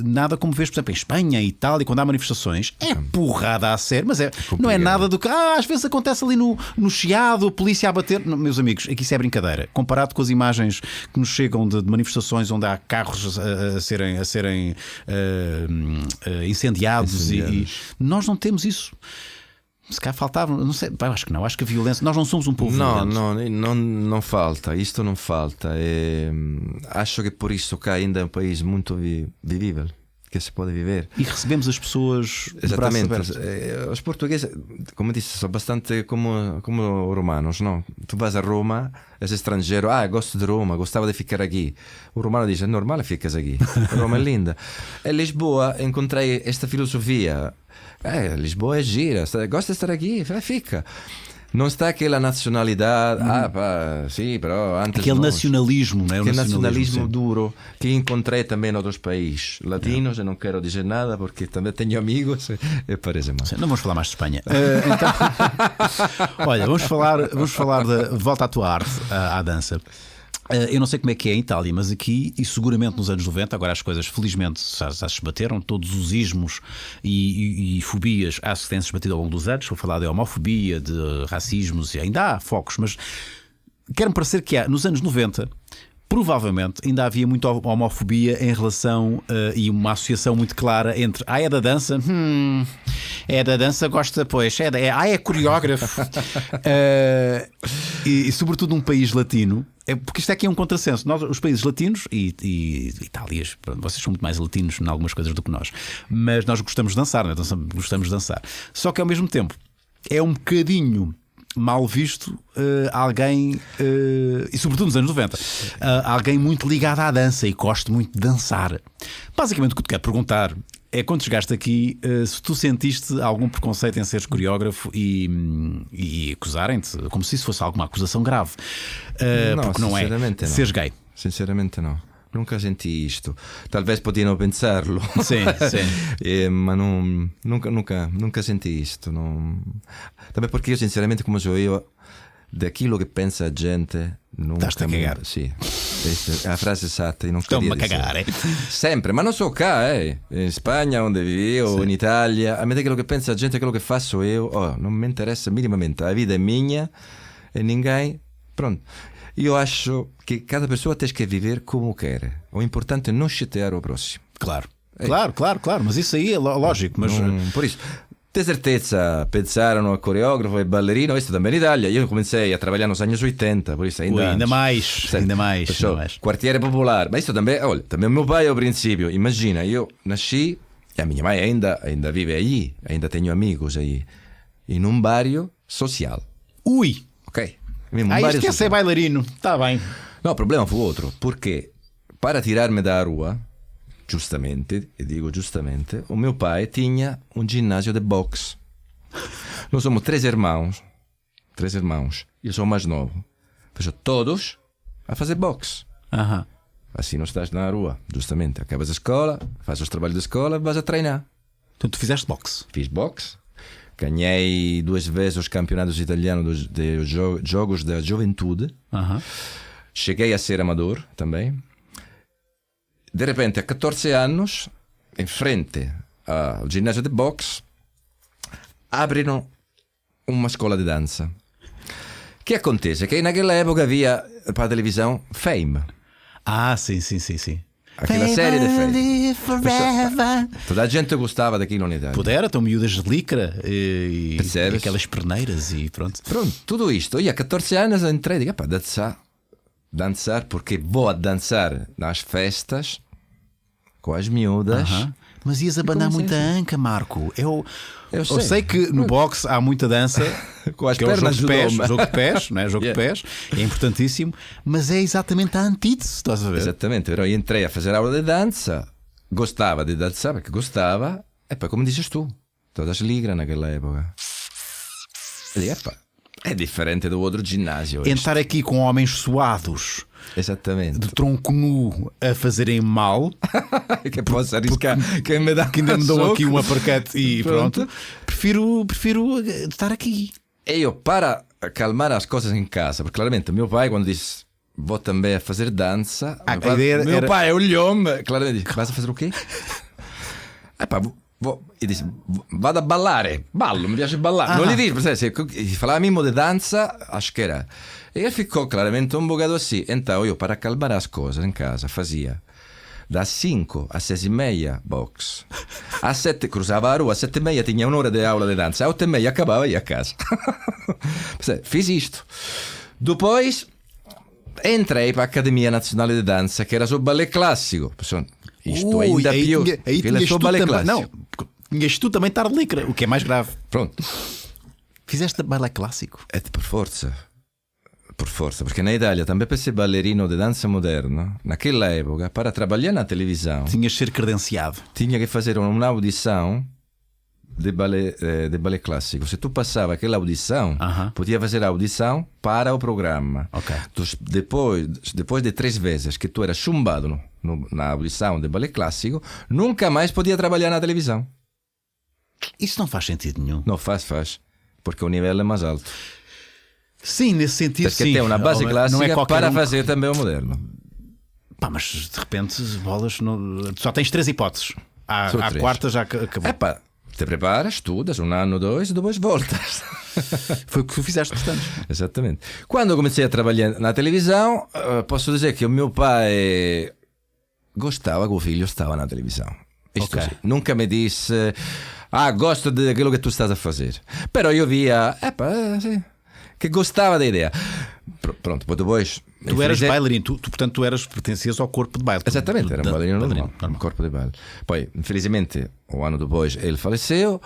Nada como vês, por exemplo, em Espanha e Itália, quando há manifestações, é porrada a sério, mas não é nada do que às vezes acontece ali no Chiado, a polícia a bater. Não, meus amigos, aqui isso é brincadeira. Comparado com as imagens que nos chegam de manifestações onde há carros a serem incendiados. E nós não temos isso. Se calhar faltava, não sei, acho que não, acho que a violência, nós não somos um povo violento. Não falta, isto não falta. Acho que por isso cá ainda é um país muito vivível, que se pode viver. E recebemos as pessoas de braços abertos. Os portugueses, como disse, são bastante como romanos, não? Tu vas a Roma, és estrangeiro, gosto de Roma, gostava de ficar aqui. O romano diz, é normal, ficas aqui. Roma é linda. Em Lisboa encontrei esta filosofia. Lisboa é gira, gosta de estar aqui, fica. Não está aquela nacionalidade, sim, però antes aquele nacionalismo, não é? Aquele nacionalismo duro que encontrei também em outros países latinos. Eu não quero dizer nada porque também tenho amigos e parece mal. Não vamos falar mais de Espanha. Então, olha, vamos falar de volta à tua arte, à dança. Eu não sei como é que é em Itália, mas aqui, e seguramente nos anos 90, agora as coisas felizmente já se esbateram, todos os ismos e fobias acho que têm-se esbatido ao longo dos anos. Vou falar de homofobia, de racismos, e ainda há focos, mas quero-me parecer que nos anos 90 provavelmente ainda havia muita homofobia em relação e uma associação muito clara entre é da dança, é da dança, gosta, pois, é coreógrafo. E sobretudo num país latino, porque isto aqui é um contrassenso. Nós, os países latinos e Itália, vocês são muito mais latinos em algumas coisas do que nós, mas nós gostamos de dançar, né? Gostamos de dançar. Só que ao mesmo tempo é um bocadinho mal visto alguém, e sobretudo nos anos 90, alguém muito ligado à dança e gosta muito de dançar. Basicamente o que eu te quero perguntar é, quando chegaste aqui, se tu sentiste algum preconceito em seres coreógrafo e acusarem-te como se isso fosse alguma acusação grave, porque não é seres gay. Sinceramente não. Nunca senti isto. Talvez podiam pensarlo. Sim, sim. Mas nunca senti isto. Não. Também porque eu, sinceramente, como sou eu, daquilo que pensa a gente, nunca. Estás-te a cagar. Sim. É a frase exata. Estou-me a cagar, Sempre, mas não só cá, em Espanha, onde vivi, ou in Italia. A me aquilo que pensa a gente, aquilo que faço eu, não me interessa minimamente. A vida é minha e ninguém. Pronto. Eu acho que cada pessoa tem que viver como quer. O importante é não chatear o próximo. Claro, claro. Mas isso aí é lógico. Mas... Por isso, tem certeza, pensaram a coreógrafo e ballerino, isso também em Itália. Eu comecei a trabalhar nos anos 80, por isso ainda mais. Quartiere popular. Mas isso também, olha, também meu pai ao princípio. Imagina, eu nasci e a minha mãe ainda vive aí, ainda tenho amigos aí, em um bairro social. Ui! Ok. Isto quer ser bailarino, está bem. Não, o problema foi outro, porque para tirar-me da rua, justamente, e digo justamente, o meu pai tinha um ginásio de boxe. Nós somos três irmãos, eu sou o mais novo, todos a fazer boxe. Assim não estás na rua, justamente, acabas a escola, fazes os trabalhos da escola, vais a treinar. Então tu fizeste boxe? Fiz boxe. Ganhei 2 vezes os campeonatos italianos de jogos da juventude. Cheguei a ser amador também. De repente, a 14 anos, em frente ao ginásio de boxe, abriram uma escola de dança. O que acontece? Que naquela época havia para a televisão Fame. Sim. Aquela série de Fame. Toda a gente gostava daquilo na Itália. Pudera, estão miúdas de licra e aquelas perneiras e pronto. Tudo isto. E a 14 anos entrei e digo, dançar, porque vou a dançar nas festas com as miúdas. Mas ias abanar muita anca, Marco. Eu sei que no boxe há muita dança com as pernas, jogo de pés, não é? Jogo de pés, é importantíssimo, mas é exatamente a antítese, estás a ver? Exatamente, eu entrei a fazer aula de dança, gostava de dançar, porque gostava, e poi como dizes tu, todas ligram naquela época. E é diferente do outro ginásio. Entrar aqui com homens suados. Exatamente. De tronco nu a fazerem mal. Que posso arriscar. Que ainda me dão aqui um aparcate e pronto. Prefiro estar aqui. Eu, para acalmar as coisas em casa, porque claramente o meu pai, quando disse vou também a fazer dança, meu pai olhou-me, claramente disse: vais a fazer o quê? E disse: vado a ballare. Ballo, mi piace ballare. Non gli dice, se falava mesmo de dança, acho que era. E ele ficou claramente um bocado assim. Então eu, para acalmar as coisas em casa, fazia das 5 às 6h30 box, às 7 cruzava a rua, às 7h30 tinha 1 hora de aula de dança, às 8h30 acabava e ia a casa. Fiz isto. Depois entrei para a Academia Nacional de Dança, que era só ballet clássico. Isto ainda pior. Aí tinhas tu ballet também, clássico. não, tinhas tu também tarde licra, o que é mais grave. Pronto. Fizeste ballet clássico? É por forza, perché na Itália também para ser ballerino de dança moderna, naquela época, para trabalhar na televisão, Tinhas de ser credenciado. tinha que fazer uma audição de ballet clássico. Se tu passava aquela audição, podia fazer a audição para o programa. Ok. Depois de 3 vezes que tu eras chumbado na audição de ballet clássico, nunca mais podia trabalhar na televisão. Isso não faz sentido nenhum. Não faz, porque o nível é mais alto. Sim, nesse sentido, Porque sim. tem uma base clássica não é qualquer para um fazer também o moderno. Pá, mas de repente, bolas, só tens 3 hipóteses. À Só 3. quarta já acabou. Epá, te preparas, estudas 1 ano, 2 e depois voltas. Foi o que tu fizeste, portanto. Exatamente. Quando eu comecei a trabalhar na televisão, posso dizer que o meu pai gostava que o filho estava na televisão. Isto Ok. sim. Nunca me disse, gosto daquilo que tu estás a fazer. Però eu via, sim, que gostava da ideia. Pronto, depois... Tu eras bailarino, portanto, tu pertencias ao corpo de baile. Esattamente, era un ballerino normal, un corpo di ballo. Poi, infelizmente, un anno dopo ele faleceu,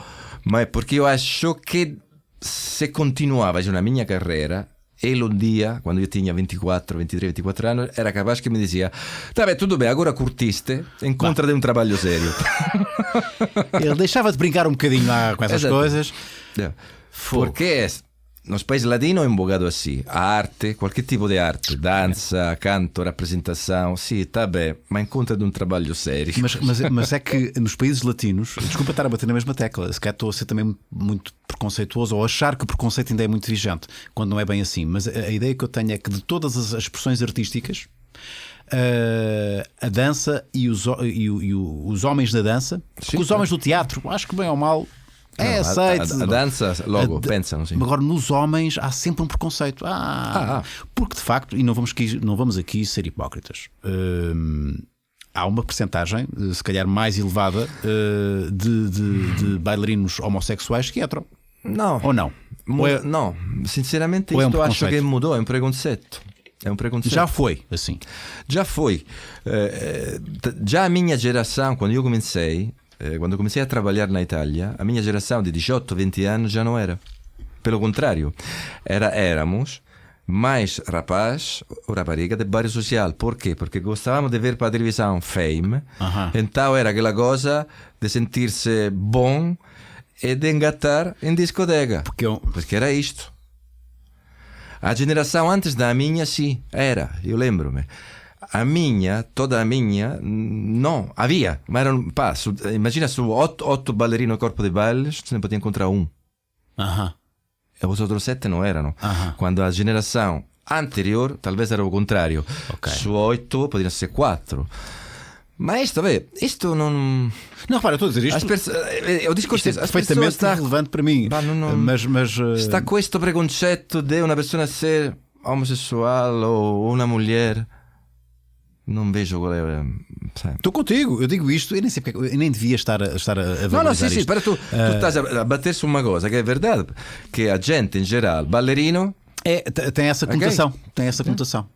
ma è perché io acho che se continuava na minha carreira, ele um dia, quando eu tinha 23, 24 anos, era capaz que me dizia: tá bem, tudo bem, agora curtiste, encontra-te um trabalho sério. Ele deixava de brincar um bocadinho lá com essas coisas. Porque nos países latinos é um bocado assim. A arte, qualquer tipo de arte, dança, canto, representação, sim, está bem, mas encontra-te um trabalho sério. Mas é que nos países latinos, desculpa estar a bater na mesma tecla, se calhar estou a ser também muito preconceituoso ou achar que o preconceito ainda é muito vigente, quando não é bem assim. Mas a ideia que eu tenho é que de todas as expressões artísticas, a dança e os homens da dança, porque os homens do teatro, acho que bem ou mal. Aceito. A dança, logo, pensam assim. Agora, nos homens há sempre um preconceito. Porque de facto, e não vamos aqui ser hipócritas, há uma percentagem, se calhar mais elevada, de bailarinos homossexuais que hetero. Não. Ou não? Não, sinceramente, ou isto acho que mudou, é um preconceito. Já foi assim. Já foi. Já a minha geração, quando eu comecei a trabalhar na Itália, a minha geração de 18, 20 anos já não era. Pelo contrário, éramos mais rapaz ou rapariga de bairro social. Por quê? Porque gostávamos de ver para a televisão Fame. Então era aquela coisa de sentir-se bom e de engatar em discoteca. Porque era isto. A geração antes da minha, sim, era. Eu lembro-me. Toda a minha, não, havia, mas eram, imagina se 8 ballerinos no corpo de baile, se ne podia encontrar um. E os outros 7 não eram. Quando a geração anterior, talvez era o contrário. Su 8 podiam ser 4. Mas isto não. Não, repara, eu estou a dizer isto. Eu discorso isto é perfeitamente relevante para mim. Mas está com este preconceito de uma pessoa ser homossexual ou uma mulher. Não vejo qual é. Estou contigo, eu digo isto, eu nem sei porque, eu nem devia estar a valorizar Não, sim, isto. espera, tu estás a bater su uma coisa que é verdade, que a gente em geral, ballerino. Tem essa conotação, tem essa conotação.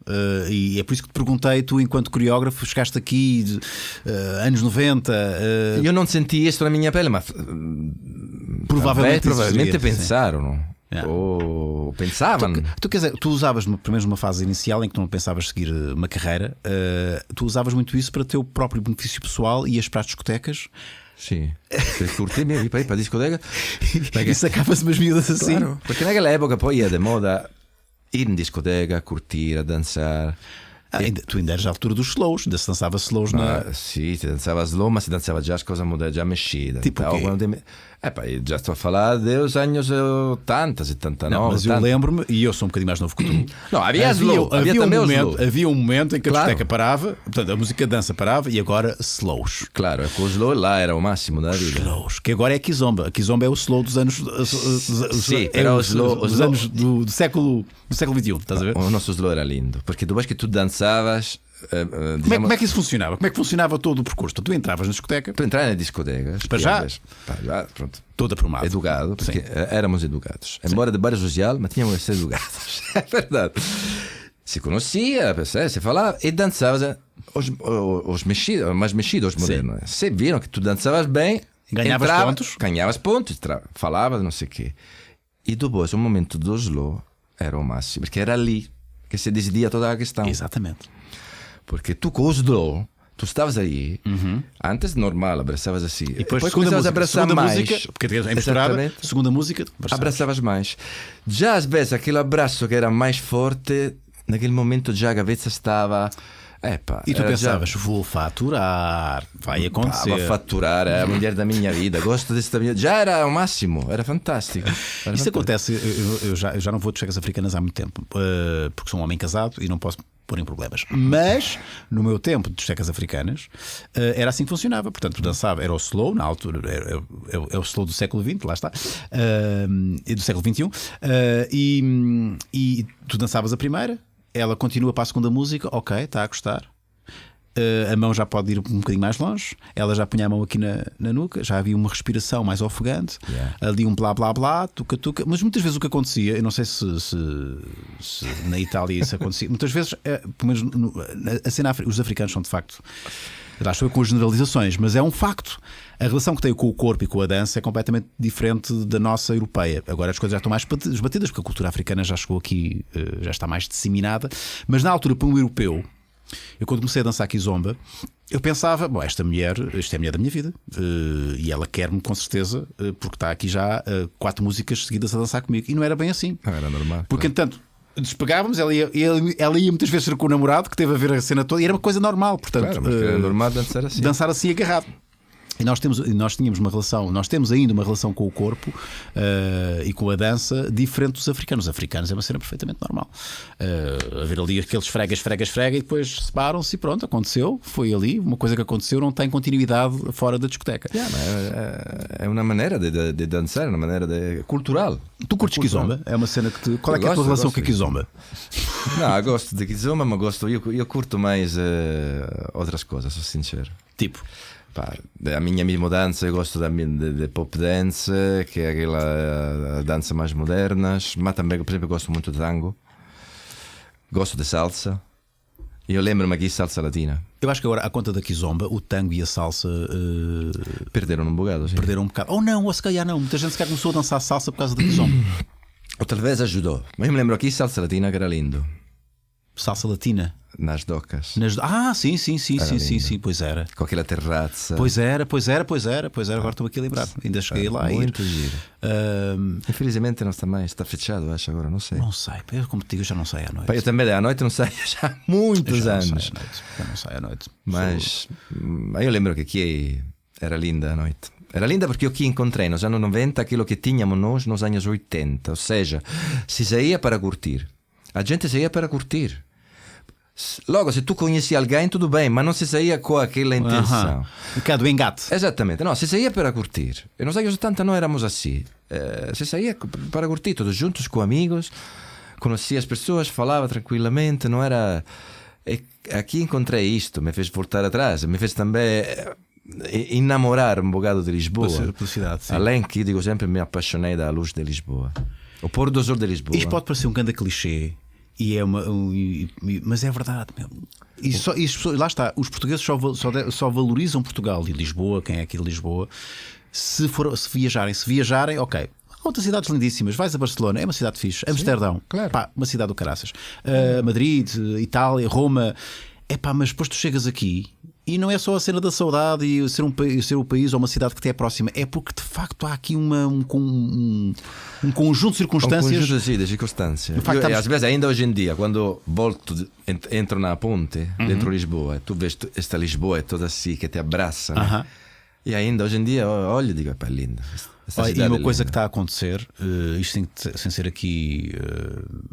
E é por isso que te perguntei, tu enquanto coreógrafo chegaste aqui anos 90. Eu não senti isto na minha pele, mas provavelmente pensaram, não? Ou pensavam. Tu quer dizer, tu usavas, pelo menos numa fase inicial em que tu não pensavas seguir uma carreira, tu usavas muito isso para teu próprio benefício pessoal, ias para as discotecas. Sim, curti mesmo ir para a discoteca. E sacava-se umas miúdas assim. Claro, porque naquela época poi era de moda ir em discoteca, curtir, a dançar. Tu ainda eras à altura dos slows, ainda se dançava slows Sì, si danzava slow, ma si danzava già cosa moderna, già mexida. Tipo já estou a falar dos anos 80, 79. Não, mas 80. Eu lembro-me, e eu sou um bocadinho mais novo que tu. Não, havia slow, havia também momento, slow. Havia um momento em que a discoteca parava, portanto a música de dança parava, e agora slows. Claro, com o slow lá era o máximo da vida. Slows, que agora é Kizomba. A Kizomba é o slow dos anos. Sim, era o slow dos anos do século XXI, estás a ver? O nosso slow era lindo, porque depois que tu dançavas, Como é que isso funcionava? Como é que funcionava todo o percurso? Tu entravas na discoteca. Tu entravas nas discotecas. Para já? Pronto. Toda aprumada. Educado, porque éramos educados. Embora de bairro social, mas tínhamos que ser educados. É verdade. Se conhecia, se falava e dançava os mexidos, mais mexidos, os modernos. Se viram que tu dançavas bem, ganhavas pontos, falavas, não sei o quê. E depois, o momento do slow era o máximo, porque era ali que se decidia toda a questão. Exatamente. Porque tu com o slow, tu estavas aí, antes normal, abraçavas assim. E depois começavas a abraçar mais. Música, porque é misturada, segunda música, abraçavas mais. Já às vezes aquele abraço que era mais forte, naquele momento já a cabeça estava. E tu pensavas, vou faturar, vai acontecer. Vou faturar, é a mulher da minha vida, gosto desta vida. Já era o máximo, era fantástico. Isso acontece, eu já não vou de discotecas africanas há muito tempo, porque sou um homem casado e não posso pôr em problemas. Mas no meu tempo de discotecas africanas era assim que funcionava. Portanto, tu dançava, era o slow, na altura, é o slow do século XX, lá está, e do século XXI, e tu dançavas a primeira. Ela continua para a segunda música, ok, está a gostar. A mão já pode ir um bocadinho mais longe. Ela já punha a mão aqui na nuca. Já havia uma respiração mais ofegante. Ali um blá blá blá, tuca tuca. Mas muitas vezes o que acontecia, eu não sei se na Itália isso acontecia. Muitas vezes, pelo menos a cena, os africanos são de facto, lá estou com generalizações, mas é um facto. A relação que tenho com o corpo e com a dança é completamente diferente da nossa europeia. Agora as coisas já estão mais esbatidas, porque a cultura africana já chegou aqui, já está mais disseminada. Mas na altura, para um europeu, eu quando comecei a dançar kizomba, eu pensava, bom, esta é a mulher da minha vida, e ela quer-me com certeza, porque está aqui já 4 músicas seguidas a dançar comigo. E não era bem assim. Não era normal. Porque entanto despegávamos, ela ia muitas vezes com o namorado, que teve a ver a cena toda, e era uma coisa normal. Portanto, era normal dançar assim. Dançar assim agarrado. E nós tínhamos uma relação, nós temos ainda uma relação com o corpo e com a dança diferente dos africanos. Os africanos é uma cena perfeitamente normal. Haver ali aqueles esfrega, e depois separam-se e pronto, aconteceu, foi ali, uma coisa que aconteceu, não tem continuidade fora da discoteca. É uma maneira de dançar, uma maneira cultural. Tu curtes kizomba? É uma cena que te. Qual é que é a tua relação com a kizomba? Não, eu gosto de kizomba, mas eu curto mais outras coisas, sou sincero. Tipo? A minha mesma dança, eu gosto de pop dance, que é aquela dança mais moderna, mas também, por exemplo, eu gosto muito de tango, gosto de salsa. E eu lembro-me aqui salsa latina. Eu acho que agora, à conta da kizomba, o tango e a salsa perderam um bocado. Sim. Perderam um bocado. Ou não, ou se calhar não. Muita gente se calhar começou a dançar salsa por causa da kizomba. Ou talvez ajudou. Mas eu me lembro aqui salsa latina que era lindo. Salsa latina? Nas docas. Sim, pois era. Com aquela terraça. Pois era. Agora estou aqui a lembrar. Ainda cheguei lá. Muito giro. Infelizmente não está mais. Está fechado, acho agora. Não sei. Não sei. Eu, como te digo, já não saio à noite. Eu também à noite não saio já há muitos anos. Eu não saio à noite. Mas eu lembro que aqui era linda a noite. Era linda porque eu aqui encontrei nos anos 90 aquilo que tínhamos nós nos anos 80. Ou seja, se saía para curtir. A gente saía para curtir. Logo, se tu conhecia alguém, tudo bem, mas não se saía com aquela intenção. Um bocado engate. Exatamente, não, se saía para curtir. E nos anos 80 não éramos assim. Se saía para curtir, todos juntos, com amigos, conhecia as pessoas, falava tranquilamente, não era. Aqui encontrei isto, me fez voltar atrás, me fez também enamorar um bocado de Lisboa. Sim. Além que, digo sempre, me apaixonei da luz de Lisboa. O pôr do sol de Lisboa. Isto pode parecer um grande clichê. E é mas é verdade mesmo. Lá está, os portugueses só valorizam Portugal e Lisboa, quem é aqui de Lisboa, se viajarem, ok. Há outras cidades lindíssimas. Vais a Barcelona, é uma cidade fixe. Amsterdão, claro. Uma cidade do caraças. Madrid, Itália, Roma. Mas depois tu chegas aqui e não é só a cena da saudade e ser o país ou uma cidade que te é próxima, é porque de facto há aqui um conjunto de circunstâncias. Um conjunto de circunstâncias. Às vezes, ainda hoje em dia, quando entro na ponte, dentro de Lisboa, tu vês esta Lisboa é toda assim, que te abraça, né? E ainda hoje em dia, olha e digo, é linda. E uma coisa que está a acontecer, isto sem ser aqui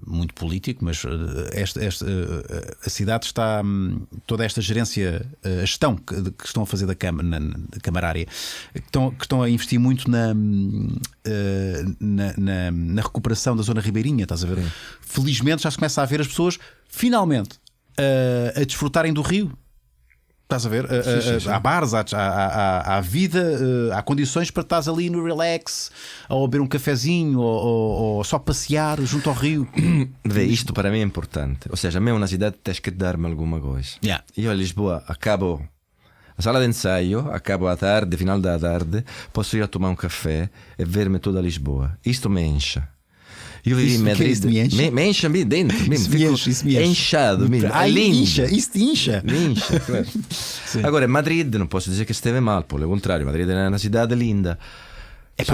muito político, mas a cidade está, toda esta gerência, a gestão que estão a fazer da camarária, que estão a investir muito na recuperação da zona ribeirinha, estás a ver? Felizmente já se começa a ver as pessoas finalmente a desfrutarem do rio. Estás a ver? Sim. Há bares, há vida, há condições para estás ali no relax, ou beber um cafezinho, ou só passear junto ao rio. Vê, isto para mim é importante. Ou seja, a mim é uma cidade que tens que dar-me alguma coisa. Yeah. Io a Lisboa acabo a sala de ensaio, acabo à tarde, final da tarde, posso ir a tomar um café e ver-me toda Lisboa. Isto me enche. Eu vivi em Madrid. Isso me enche? Me enche dentro mesmo. Isso me enche. Inchado mesmo. É lindo. Isso te incha. Me incha, claro. Agora, Madrid não posso dizer que esteve mal, pelo contrário, Madrid é uma cidade linda.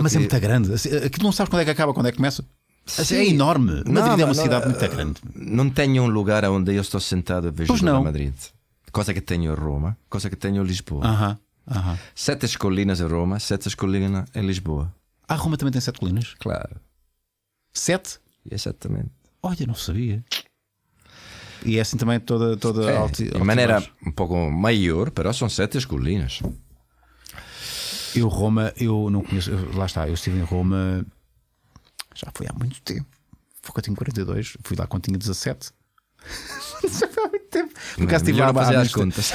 Mas é muito grande. Aqui não sabes quando é que acaba, quando é que começa. Assim, é enorme. Madrid é uma cidade muito grande. Não tenho um lugar onde eu estou sentado e vejo Madrid. Coisa que tenho em Roma, coisa que tenho em Lisboa. 7 colinas em Roma, 7 colinas em Lisboa. Roma também tem 7 colinas? Claro. 7? Exatamente. Olha, não sabia. E é assim também toda de maneira um pouco maior, mas são 7 colinas. Roma, eu não conheço. Lá está, eu estive em Roma já foi há muito tempo. Foi quando eu tinha 42, fui lá quando tinha 17. Já foi há muito tempo. Porque estive lá a fazer as contas.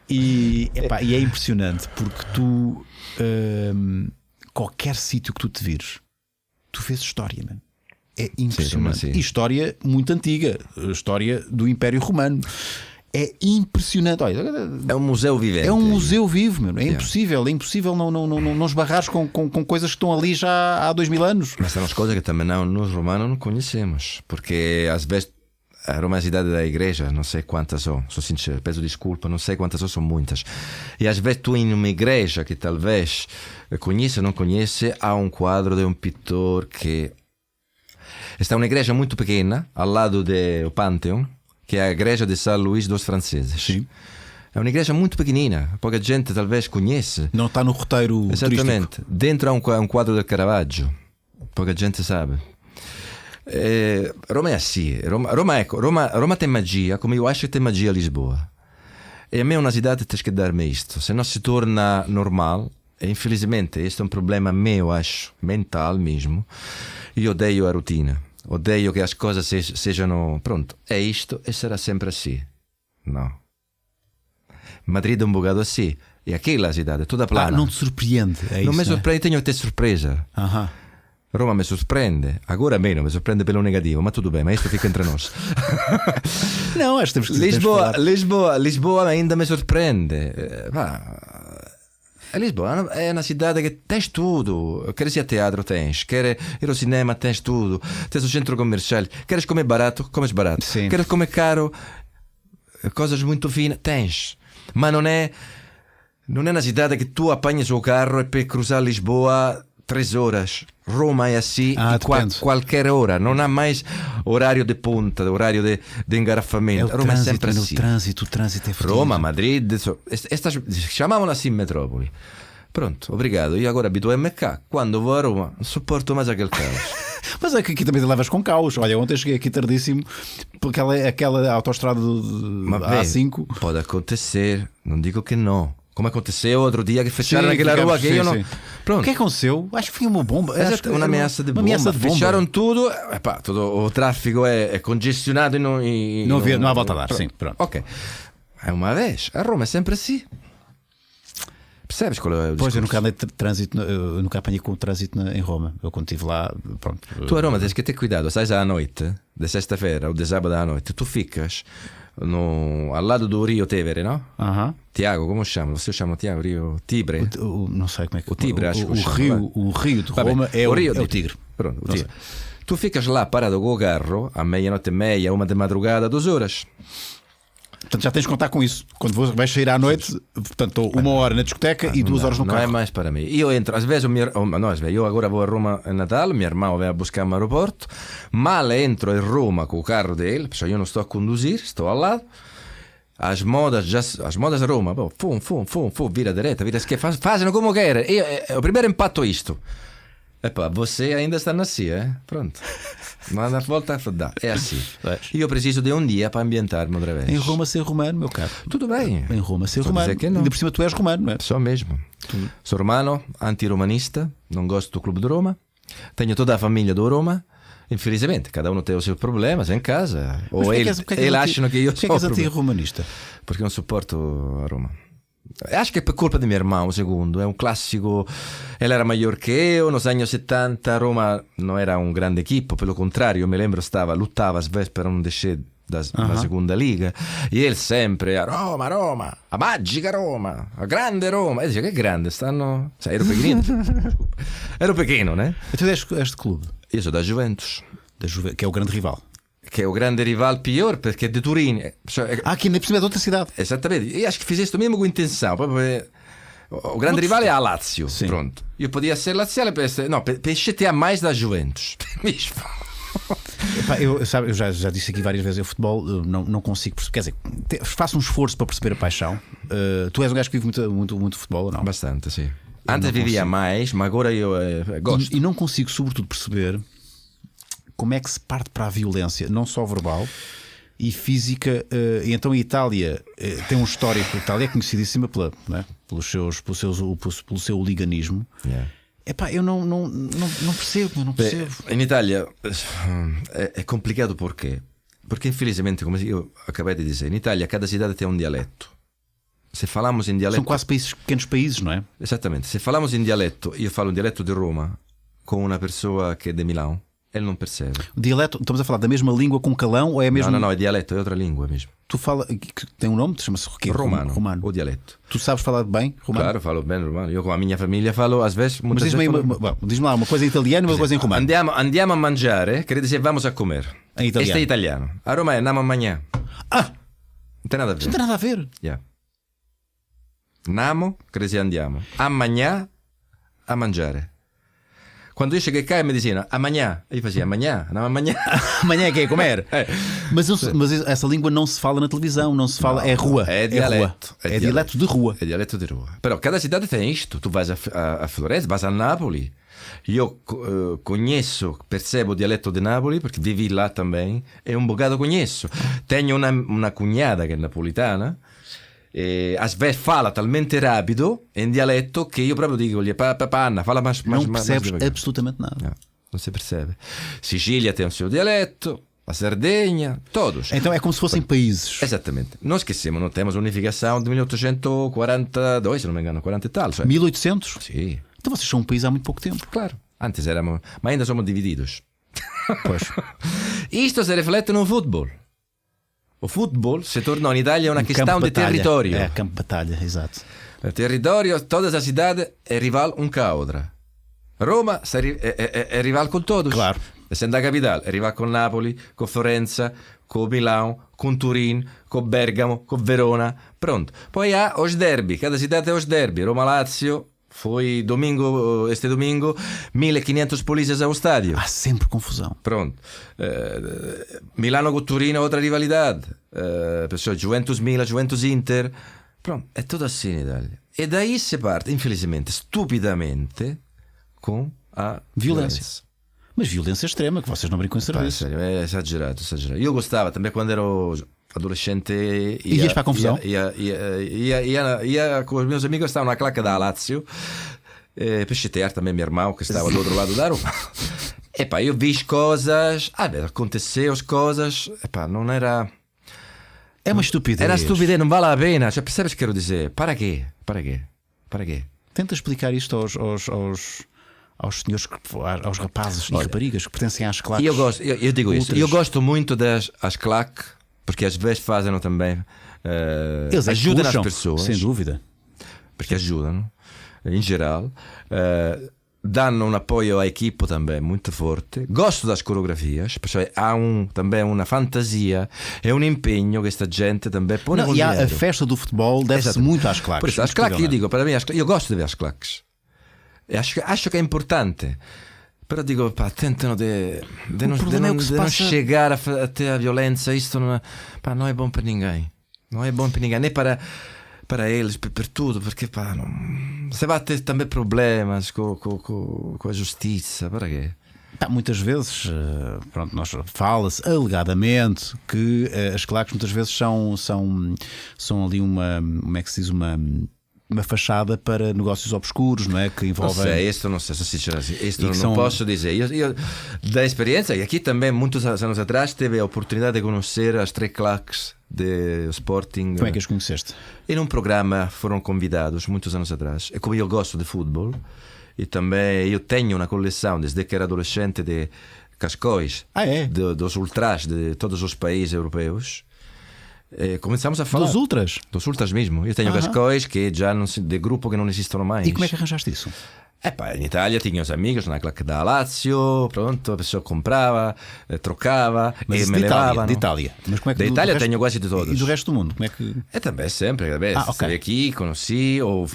E é impressionante porque tu, qualquer sítio que tu te vires, tu vês história, mano. É impressionante. Sim, e história muito antiga, história do Império Romano. É impressionante. Olha, é um museu vivente. É um museu vivo, mano. É impossível não esbarrares com coisas que estão ali já há 2000 anos. Mas são as coisas que também nós romanos não conhecemos, porque às vezes a Roma é a cidade da igreja, não sei quantas são, sou sincero, peço desculpa, não sei quantas são muitas. E às vezes tu em uma igreja que talvez conhece ou não conhece, há um quadro de um pintor que está uma igreja muito pequena ao lado do Pantheon, que é a igreja de São Luís dos Franceses. Sim. É uma igreja muito pequenina, pouca gente talvez conhece. Não está no roteiro exatamente. turístico. Dentro há um quadro de Caravaggio, pouca gente sabe. Roma é assim. Roma tem magia, como eu acho que tem magia a Lisboa. E a mim é uma cidade que tens que dar-me isto, senão se torna normal. E infelizmente este é um problema meu, acho, mental mesmo. Eu odeio a rotina. Odeio que as coisas sejam pronto, é isto e será sempre assim. Não. Madrid é um bocado assim. E aquela cidade, toda plana. Não te surpreende? É não isso, me surpreende, tenho que ter surpresa. Roma me surpreende. Agora meno me surpreende pelo negativo, mas tudo bem, mas isto fica entre nós. Não, acho que temos que Lisboa ainda me surpreende. A Lisboa é uma cidade que tens tudo. Queres ir a teatro, tens. Queres ir ao cinema, tens tudo. Tens o centro comercial. Queres comer barato, comes barato. Sim. Queres comer caro, coisas muito finas, tens. Mas não é uma cidade que tu apanhas o carro e para cruzar Lisboa 3 horas. Roma é assim qualquer hora. Não há mais horário de ponta, horário de engarrafamento. Roma é sempre assim. O trânsito é fodido. Roma, Madrid, estas chamam assim metrópole. Pronto, obrigado. E agora habituei-me cá. Quando vou a Roma, não suporto mais aquele caos. Mas é que aqui também te levas com caos. Olha, ontem cheguei aqui tardíssimo porque aquela autoestrada A5. Pode acontecer, não digo que não. Como aconteceu outro dia que fecharam aquela rua que eu não. Pronto. O que aconteceu? Acho que foi uma bomba. Uma ameaça de bomba. Fecharam tudo. Todo o tráfego é congestionado e não há volta a dar. Pronto. Sim, pronto. Ok. É uma vez. A Roma é sempre assim. Percebes qual é o discurso? Pois, eu nunca andei trânsito, eu nunca apanhei com o trânsito em Roma. Eu quando estive lá, pronto. Tu a Roma tens que ter cuidado. Sais à noite, de sexta-feira ou de sábado à noite, tu ficas ao lado do Rio Tevere, não? Tiago, como chama? Você chama Tiago, Rio Tibre? Não sei como é que o Tibre, acho que o Rio de Roma é o Tigre. Pronto, o Tigre. Tu ficas lá parado com o carro à meia-noite e meia, 1 de madrugada, 2 horas. Portanto, já tens de contar com isso. Quando vais sair à noite, portanto, 1 hora na discoteca e 2 horas no carro. Não é mais para mim. Eu entro, às vezes, eu agora vou a Roma em Natal, meu irmão vai a buscar no aeroporto, mal entro em Roma com o carro dele, porque eu não estou a conduzir, estou ao lado. As modas a Roma, vira direita, vira esquerda, fazem como querem. Eu primeiro empato isto. Você ainda está assim, pronto. Mas na volta dá. É assim. E eu preciso de um dia para ambientar-me outra vez. Em Roma ser romano, meu caro. Tudo bem. Em Roma ser romano. Ainda por cima tu és romano, não é? Só mesmo. Sou romano, anti-romanista, não gosto do Clube de Roma. Tenho toda a família do Roma. Infelizmente, cada uno tem os seus problemas em casa. Mas Ou porquê eles que és acham que eu porquê sou que és o problema. anti-romanista? Porque non sopporto a Roma. Acho che è per colpa di mio irmão, segundo. È un classico. Él era mayor que eu. Nos años 70 Roma non era un grande equipo. Per lo contrario, me lembro luttava às vezes per non descer da seconda liga. E ele sempre a Roma, Roma, a magica Roma, a grande Roma. E dice che grande, stanno. Sai, ero pequenino. Ero pequeno, né? E tu és de clube? Io sono da Juventus. Que é o grande rival. Che è o grande rival pior perché è di Turin. Aqui na cima de outra cidade. Esattamente, io acho che fizeste mesmo com intenção. O grande rival é a Lazio. Sim. Pronto. Eu podia ser laziale per chatear mais da Juventus. Epá, eu já disse aqui várias vezes, eu futebol não consigo perceber. Quer dizer, faço um esforço para perceber a paixão. Tu és um gajo que vive muito futebol ou não? Bastante, sim. Antes vivia mais, mas agora eu gosto. E não consigo, sobretudo, perceber como é que se parte para a violência, não só verbal e física. E então a Itália tem um histórico. A Itália é conhecidíssima pelo seu liganismo. Yeah. Epá, eu não percebo, eu não percebo. In Italia è complicato perché? Perché infelizmente, come io acabei di dire, in Italia cada cidade tem um dialetto. Se falamos in dialetto, são quase pequenos países, não é? Esattamente. Se falamos in dialetto, io falo un dialetto di Roma con una persona che è di Milano. Ele não percebe. O dialeto, estamos a falar da mesma língua com calão ou é mesmo? Não, é dialeto, é outra língua mesmo. Tu fala, que tem um nome, chama-se Romano. O dialeto. Tu sabes falar bem romano? Claro, falo bem romano. Eu com a minha família falo às vezes. Mas diz-me lá uma coisa em italiano e uma coisa em romano. Andiamo a mangiare, quer dizer vamos a comer. Em italiano. Este é italiano. A Roma é andiamo a mangiare. Ah! Não tem nada a ver. Não tem nada a ver. Yeah. Namo, quer dizer andiamo. A mangiare, a mangiare. Quando io cheguei cá me diziam amanhã, eu fazia amanhã, não amanhã. Amanhã é que é comer. Mas essa língua não se fala na televisão, não se fala, não, é rua. É dialeto. É dialeto de rua. É dialeto de rua. Però cada cidade tem isto. Tu vais a Florença, vas a Napoli. Io conheço, percebo o dialetto di Napoli perché vivi là também. E un bocado conheço. Tenho una cugnata che è napolitana. Às vezes fala talmente rápido em dialeto que eu próprio digo-lhe Anna, fala mais não percebes absolutamente nada. Não se percebe. Sicília tem o seu dialeto, a Sardenha, todos. Então é como se fossem países. Exatamente. Não esquecemos, não temos unificação de 1842, se não me engano, 40 e tal. 1800? Sim. Então vocês são um país há muito pouco tempo. Claro. Antes éramos, mas ainda somos divididos. Pois. Isto se reflete no futebol. O futebol se tornou in Italia una questão de território. É, campo de batalha, exato. O território, todas as cidades é rival um com a outra. Roma é rival com todos. Claro. Essendo a capital, é rival com Napoli, com Florença, com Milão, com Turim, com Bergamo, com Verona. Pronto. Poi há os derby. Cada cidade tem os derby. Roma-Lazio. Foi este domingo, 1500 polícias ao estádio. Há sempre confusão. Pronto. Milano com Turino, outra rivalidade. Juventus-Milan, Juventus-Inter. Pronto, é tudo assim in Italia. E daí se parte, infelizmente, stupidamente, com a violência. Mas violência extrema, que vocês não brincam em serviço. Sério, é exagerado. Eu gostava também quando era adolescente. Ias para a confusão? Ia com os meus amigos, estavam na claque da Lazio, para chatear também meu irmão, que estava do outro lado da Roma. Epá, eu vi coisas, aconteceu as coisas, epá, não era. É uma estupidez. Era estupidez, não vale a pena. Já percebes o que quero dizer? Para quê? Para quê? Para quê? Tenta explicar isto aos senhores, aos rapazes e raparigas que pertencem às claques. Eu digo isso. Eu gosto muito das claques, porque às vezes fazem também. Eles ajudam as pessoas. Sem dúvida. Porque ajudam, em geral. Danno un apoio à equipe também muito forte. Gosto das coreografias, perché há também uma fantasia e um empenho que esta gente também põe. E a festa do futebol deve-se muito às claques. Por isso, as claques, eu digo, para mim, eu gosto de ver as claques. Acho que é importante. Però digo, tentano de não chegar até a violência. Isto não é bom para ninguém. Não é bom para ninguém, nem para eles, per tudo, porque você vai ter também problemas com a justiça. Para quê? Muitas vezes, fala-se alegadamente que as claques muitas vezes são ali uma, como é que se diz, uma fachada para negócios obscuros, não é? Que envolvem. Não sei se será assim. Isto não são... posso dizer. Eu, da experiência, e aqui também, muitos anos atrás, tive a oportunidade de conhecer as 3 claques de Sporting. Como é que as conheceste? Em um programa foram convidados, muitos anos atrás. E como eu gosto de futebol, e também eu tenho uma coleção, desde que era adolescente, de cascóis dos ultras de todos os países europeus. Começamos a falar dos ultras mesmo. Eu tenho cascóis que já não, de grupo que não existem mais. E como é que arranjaste isso? Em Itália tinha os amigos na claque da Lazio, pronto, a pessoa comprava, trocava. Mas e me levava. De Itália. Mas como é que da Itália tenho quase de todos. E do resto do mundo? Como é que... também sempre. Se aqui conheci, ou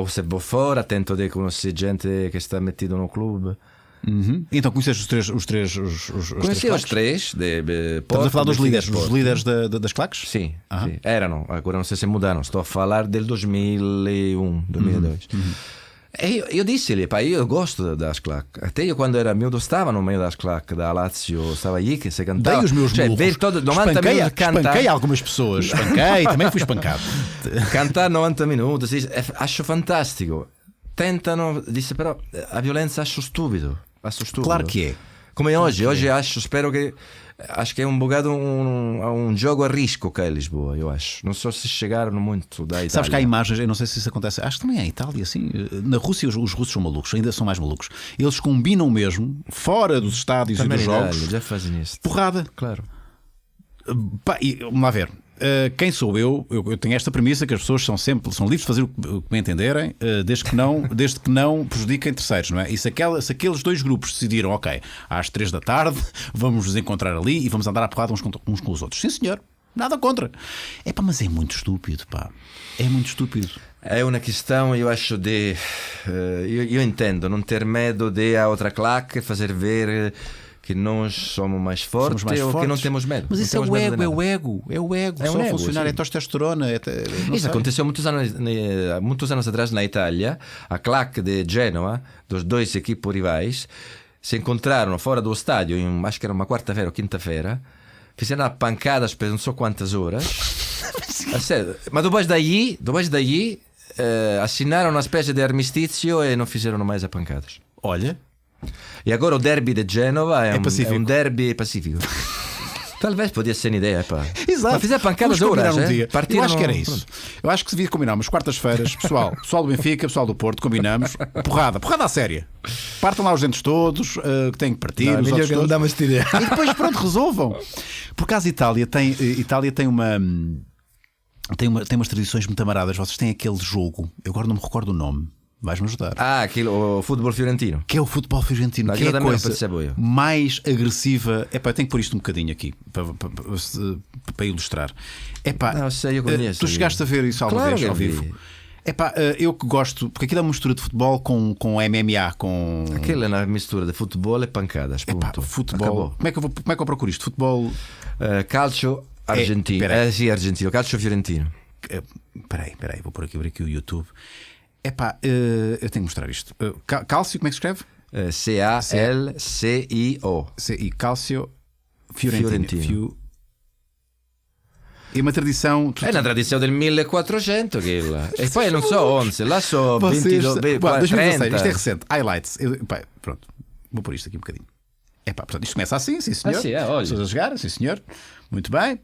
se vou fora, tento de conhecer gente que está metido no clube. Então conheceste os três Conheci os 3 Estamos a falar dos líderes, os líderes das claques? Sim, sim, erano. Agora não sei se mudaram. Estou a falar del 2001, 2002. Eu disse-lhe, eu gosto das claques. Até eu, quando era miúdo, estava no meio das claques da Lazio, estava aí que se cantava. Dei os meus ver todo 90 minutos cantar. Espanquei algumas pessoas, também fui espancado. Cantar 90 minutos, acho fantástico. Tentano, disse, però a violenza acho stupido. Claro que é. Come hoje acho que é um bocado um jogo a risco cá em Lisboa, eu acho. Não sei se chegaram muito da Itália. Sabes que há imagens, eu não sei se isso acontece. Acho que também é Itália, assim. Na Rússia os russos são malucos, ainda são mais malucos. Eles combinam mesmo, fora dos estádios também e dos jogos. Já fazem isso. Porrada. Claro. Vamos lá ver. Quem sou eu? Eu tenho esta premissa que as pessoas são livres de fazer o que me entenderem, desde que não prejudiquem terceiros, não é? E se aqueles 2 grupos decidiram, ok, às 3 da tarde vamos nos encontrar ali e vamos andar à porrada uns com os outros, sim senhor, nada contra. Mas é muito estúpido, pá. É muito estúpido. É uma questão, eu acho, de eu entendo não ter medo de a outra claque fazer ver que nós somos mais fortes ou que não temos medo. Mas isso é o ego. Só funcionar, é testosterona. Isso aconteceu muitos anos atrás na Itália. A claque de Genoa, dos 2 equipos rivais, se encontraram fora do estádio, acho que era uma quarta-feira ou quinta-feira, fizeram pancadas por não sei quantas horas. Mas depois daí assinaram uma espécie de armistício e não fizeram mais a pancadas. Olha. E agora o derby de Genova é um derby pacífico. Talvez podia ser uma ideia, pá. Exato. Mas fizer pancadas horas, Eu acho que era isso. Eu acho que se devia combinar umas quartas-feiras, pessoal do Benfica, pessoal do Porto, combinamos, porrada à séria. Partam lá os dentes todos, que têm que partir, os outros todos. Dá uma ideia. E depois pronto, resolvam. Por acaso Itália tem umas tradições muito amaradas. Vocês têm aquele jogo, eu agora não me recordo o nome. Vais-me ajudar. O futebol fiorentino. Que é o futebol fiorentino. Que é a coisa mais agressiva. Eu tenho que pôr isto um bocadinho aqui para ilustrar. Não sei, eu conheço. Tu chegaste a ver isso alguma vez ao vivo? Eu que gosto, porque aquilo é uma mistura de futebol com MMA. Aquilo é uma mistura de futebol e pancadas. Futebol. Como é que eu procuro isto? Futebol. Calcio argentino. Sim, argentino. Calcio fiorentino. Peraí, vou pôr aqui o YouTube. Eu tenho que mostrar isto. Cálcio, como é que se escreve? C-A-L-C-I-O. Cálcio Fiorentino. É uma tradição. É uma tradição del 1400 aquela. E poi non so 11, lá só 22, 2016, isto é recente. Highlights. Pronto, vou pôr isto aqui um bocadinho. Portanto, isto começa assim, sim senhor. Olha. Pessoas a jogar, sim senhor. Muito bem.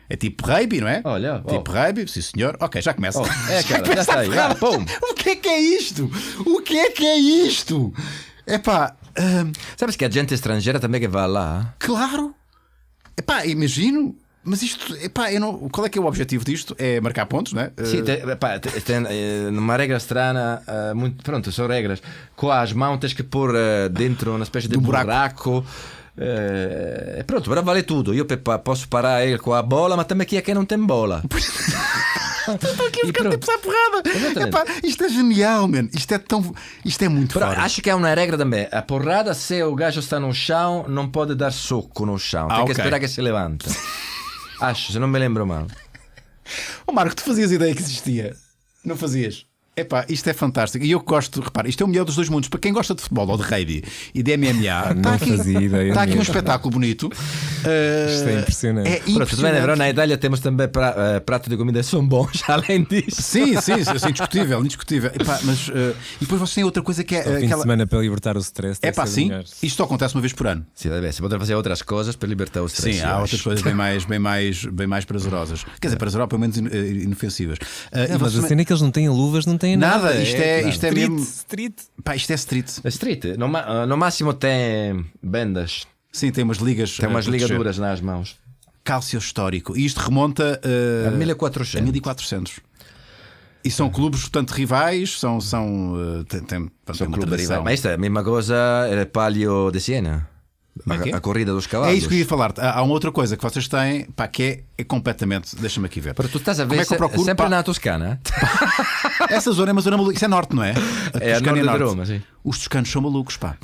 É tipo rugby, não é? Olha, tipo rugby, sim senhor. Ok, já começa. Já está aí. Pum. O que é isto? Sabes que a gente estrangeira também que vai lá? Claro. Imagino. Mas isto, qual é que é o objetivo disto? É marcar pontos, não é? Sim, tem uma regra estranha, muito, pronto, são regras. Com as mãos tens que pôr dentro uma espécie de buraco. Pronto, para vale tudo. Eu posso parar ele com a bola, mas também aqui é quem não tem bola. Estou aqui a ficar tipo a porrada. Isto é genial, man. Isto é muito forte. Acho que há uma regra também. A porrada, se o gajo está no chão, não pode dar soco no chão. Tem que esperar que se levanta. Acho, se não me lembro mal. Marco, tu fazias ideia que existia? Não fazias? Epá, isto é fantástico. E eu gosto, repara, isto é o melhor dos dois mundos. Para quem gosta de futebol ou de rugby e de MMA, está aqui um espetáculo bonito. Isto é impressionante. É impressionante. Na Itália temos também pratos de comida que são bons, além disso. Sim, indiscutível, indiscutível. Epá, mas, e depois vocês têm outra coisa que é Fim de semana para libertar o stress. É pá, sim, isto só acontece uma vez por ano. Sim, se podem fazer outras coisas para libertar o stress. Sim, há outras coisas bem mais prazerosas. Quer dizer, prazerosas, pelo menos inofensivas. Mas a cena é que eles não têm luvas, não têm nada. Isto é mesmo. Street. Pá, isto é street. Street, no máximo tem bendas. Sim, tem umas ligas. Tem umas ligaduras nas mãos. Cálcio histórico. E isto remonta a 1400. A 1400. E são clubes, portanto, rivais. São clubes rivais. Mas isto é a mesma coisa, é Palio de Siena. A corrida dos cavalos. É isso que eu ia falar. Há uma outra coisa que vocês têm, pá, que é completamente. Deixa-me aqui ver. Para tu estás a ver sempre na Toscana. Essa zona é uma zona maluca. Isso é norte, não é? É a norte de Roma, sim. Os toscanos são malucos, pá.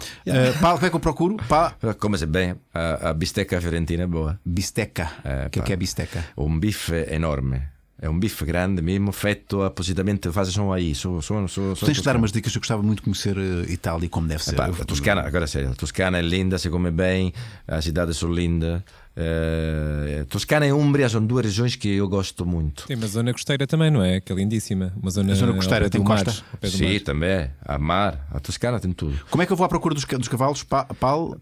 Pá, como é que eu procuro? Pá. Como-se bem, a bisteca fiorentina é boa. Bisteca. O que é bisteca? Um bife enorme. É um bife grande mesmo, feito apositadamente. Fazem aí. Tens que dar umas dicas. Eu gostava muito de conhecer Itália como deve ser. A Toscana, agora sério, a Toscana é linda, se come bem, as cidades são lindas. Toscana e Umbria são duas regiões que eu gosto muito. Tem uma zona costeira também, não é? Que é lindíssima. Uma zona costeira tem costa. Sim, também. A mar, a Toscana tem tudo. Como é que eu vou à procura dos cavalos?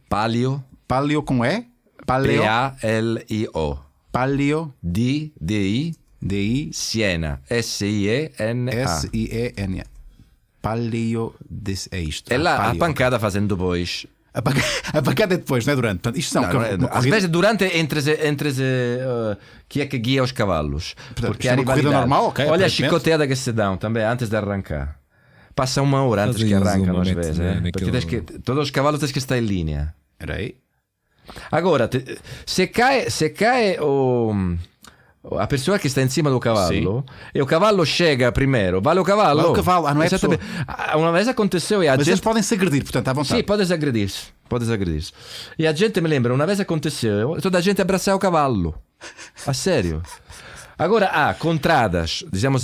Palio. Palio com E? Palio. Palio. D-I. Siena. S-I-E-N-A. S-I-E-N-A. Palio. É isto. É lá a pancada fazendo bois. A pancada é depois, não é durante. Portanto, isto são às vezes durante entre que é que guia os cavalos. Portanto, porque é uma corrida normal, okay, olha a chicoteada que se dão também antes de arrancar. Passa uma hora antes que arrancam às vezes. Porque todos os cavalos têm que estar em linha. Era aí. Agora, se cai a pessoa que está em cima do cavalo, e o cavalo chega primeiro, vale o cavalo. Vale o cavalo, não é pessoa. Uma vez aconteceu e a Mas gente... eles podem se agredir, portanto, à vontade. Sim, podes agredir. E a gente me lembra, uma vez aconteceu, toda a gente abraçar o cavalo. A sério. Agora há contradas, digamos,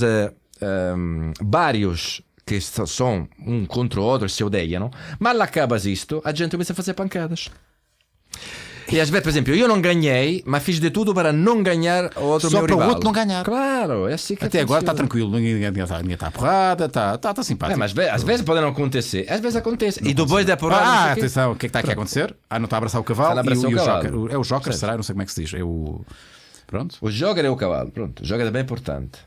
vários que são um contra o outro, se odeiam, mas acabas isto, a gente começa a fazer pancadas. E às vezes, por exemplo, eu não ganhei, mas fiz de tudo para não ganhar o outro só meu para rival. O outro não ganhar. Claro, é assim que até agora está tranquilo, ninguém está a porrada, está simpático. Mas às vezes pode não acontecer, às vezes acontece. E depois da porrada. Atenção, o que é que está aqui a acontecer? Não está a abraçar o cavalo e o joker. É o joker, será? Eu não sei como é que se diz. É o. Pronto. O joker é o cavalo, pronto. O joker é bem importante.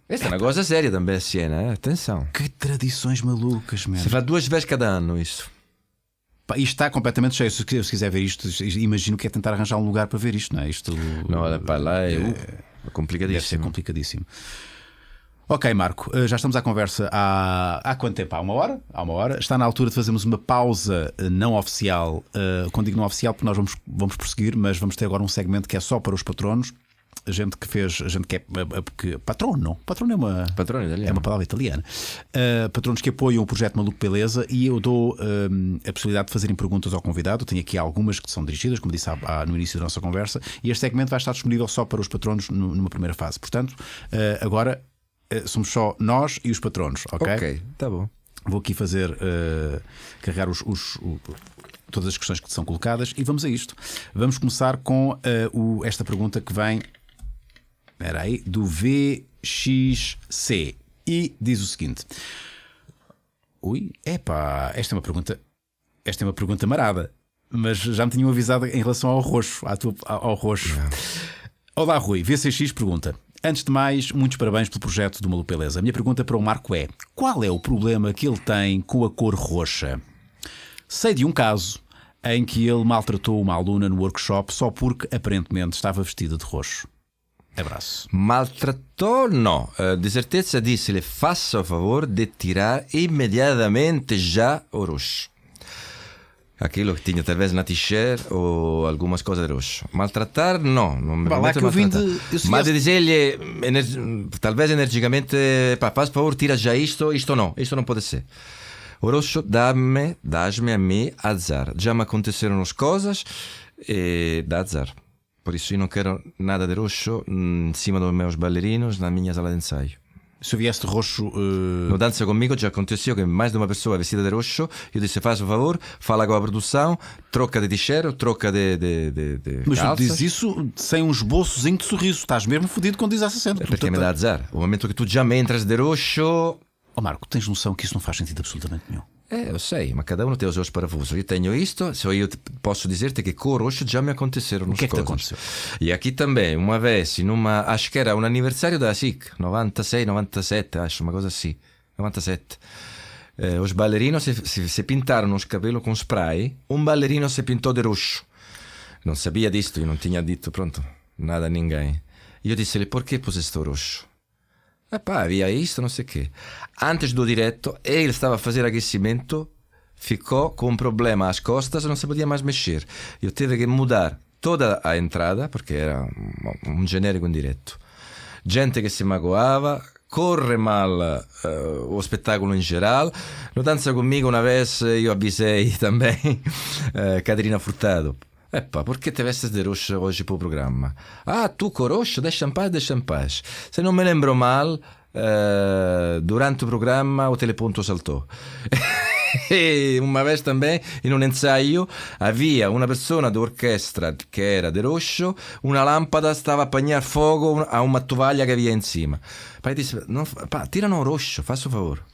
Esta é uma coisa séria também, Siena, atenção. Que tradições malucas, mesmo. Se faz 2 vezes cada ano isso. Isto está completamente cheio. Se quiser ver isto, imagino que é tentar arranjar um lugar para ver isto, não é? Isto não, para lá é complicadíssimo. Deve ser complicadíssimo. Ok, Marco, já estamos à conversa há quanto tempo? Há uma hora? Há uma hora. Está na altura de fazermos uma pausa não oficial. Quando digo não oficial, porque nós vamos prosseguir, mas vamos ter agora um segmento que é só para os patronos. Gente que é porque patrono é uma palavra italiana. Patronos que apoiam o projeto Maluco Beleza, e eu dou a possibilidade de fazerem perguntas ao convidado. Eu tenho aqui algumas que são dirigidas, como disse no início da nossa conversa, e este segmento vai estar disponível só para os patronos numa primeira fase. Portanto, agora somos só nós e os patronos, ok? Ok, tá bom. Vou aqui fazer carregar todas as questões que são colocadas e vamos a isto. Vamos começar com esta pergunta que vem do VXC e diz o seguinte: esta é uma pergunta marada, mas já me tinham avisado em relação ao roxo, ao roxo. Olá, Rui. VCX pergunta: antes de mais, muitos parabéns pelo projeto do Maluco Beleza. A minha pergunta para o Marco é: qual é o problema que ele tem com a cor roxa? Sei de um caso em que ele maltratou uma aluna no workshop só porque aparentemente estava vestida de roxo. Abraço. Maltratou? Não. De certeza disse-lhe: faça o favor de tirar imediatamente já o roxo. Aquilo que tinha talvez na t-shirt ou algumas coisas de roxo. Maltratar? Não me lá que eu vim mas de dizer-lhe talvez energicamente: faz favor, tira já isto não pode ser. O roxo dá-me a mim azar. Já me aconteceram as coisas e dá azar. Por isso eu não quero nada de roxo em cima dos meus bailarinos na minha sala de ensaio. Se eu viesse de roxo. No Dança Comigo já aconteceu que mais de uma pessoa vestida de roxo, eu disse: faz o favor, fala com a produção, troca de t-shirt, troca de Mas tu calças. dizes isso sem um esboçozinho de sorriso. Estás mesmo fodido quando dizes essa cena. É porque me dá azar. O momento que tu já me entras de roxo. Oh, Marco, tens noção que isso não faz sentido absolutamente nenhum. Eu sei, mas cada um tem os seus parafusos. Eu tenho isto, só eu posso dizer-te que com o roxo já me aconteceram O que é que te coisas. aconteceu? E aqui também, uma vez, acho que era um aniversário da SIC, 96, 97, acho, uma coisa assim, 97. Os bailarinos se pintaram os cabelos com spray, um bailarino se pintou de roxo. Não sabia disto, eu não tinha dito, pronto, nada a ninguém. E eu disse-lhe: por que puseste o roxo? Havia isto, não sei o quê. Antes do direto, ele estava a fazer aquecimento, ficou com um problema às costas, não se podia mais mexer. Eu tive que mudar toda a entrada, porque era um genérico em direto. Gente que se magoava, corre mal o espetáculo em geral. No Dança Comigo, uma vez, eu avisei também Caterina Furtado: por que te vestes de roxo hoje para o programa? Tu com roxo, deixa em paz. Se não me lembro mal, durante o programa o teleponto saltou. E uma vez também, in un ensaio, havia una persona d'orchestra che era de roxo, una lampada stava a apanhar fogo a uma toalha que havia em cima. Pai disse: tirano o roxo, faça o favor.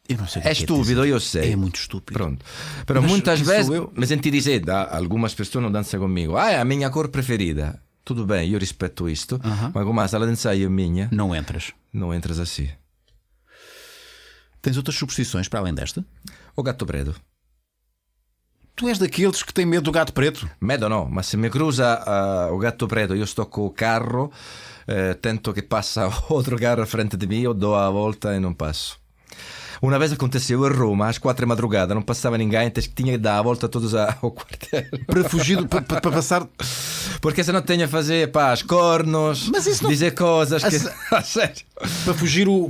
Eu não sei o É estúpido, eu sei. É muito estúpido. Pronto. Pero muitas vezes me senti dizer da algumas pessoas não dançam comigo: é a minha cor preferida. Tudo bem, eu respeito isto, mas como a sala de ensaio é minha, não entras assim. Tens outras superstições para além desta? O gato preto. Tu és daqueles que têm medo do gato preto? Medo não, mas se me cruza o gato preto, eu estou com o carro, tento que passa outro carro à frente de mim, eu dou a volta e não passo. Uma vez aconteceu em Roma, às 4 da madrugada, não passava ninguém, tinha que dar a volta todos ao quartel. Para fugir, para passar. Porque senão tenho a fazer as cornos, mas isso não... dizer coisas que. Sério. Para fugir o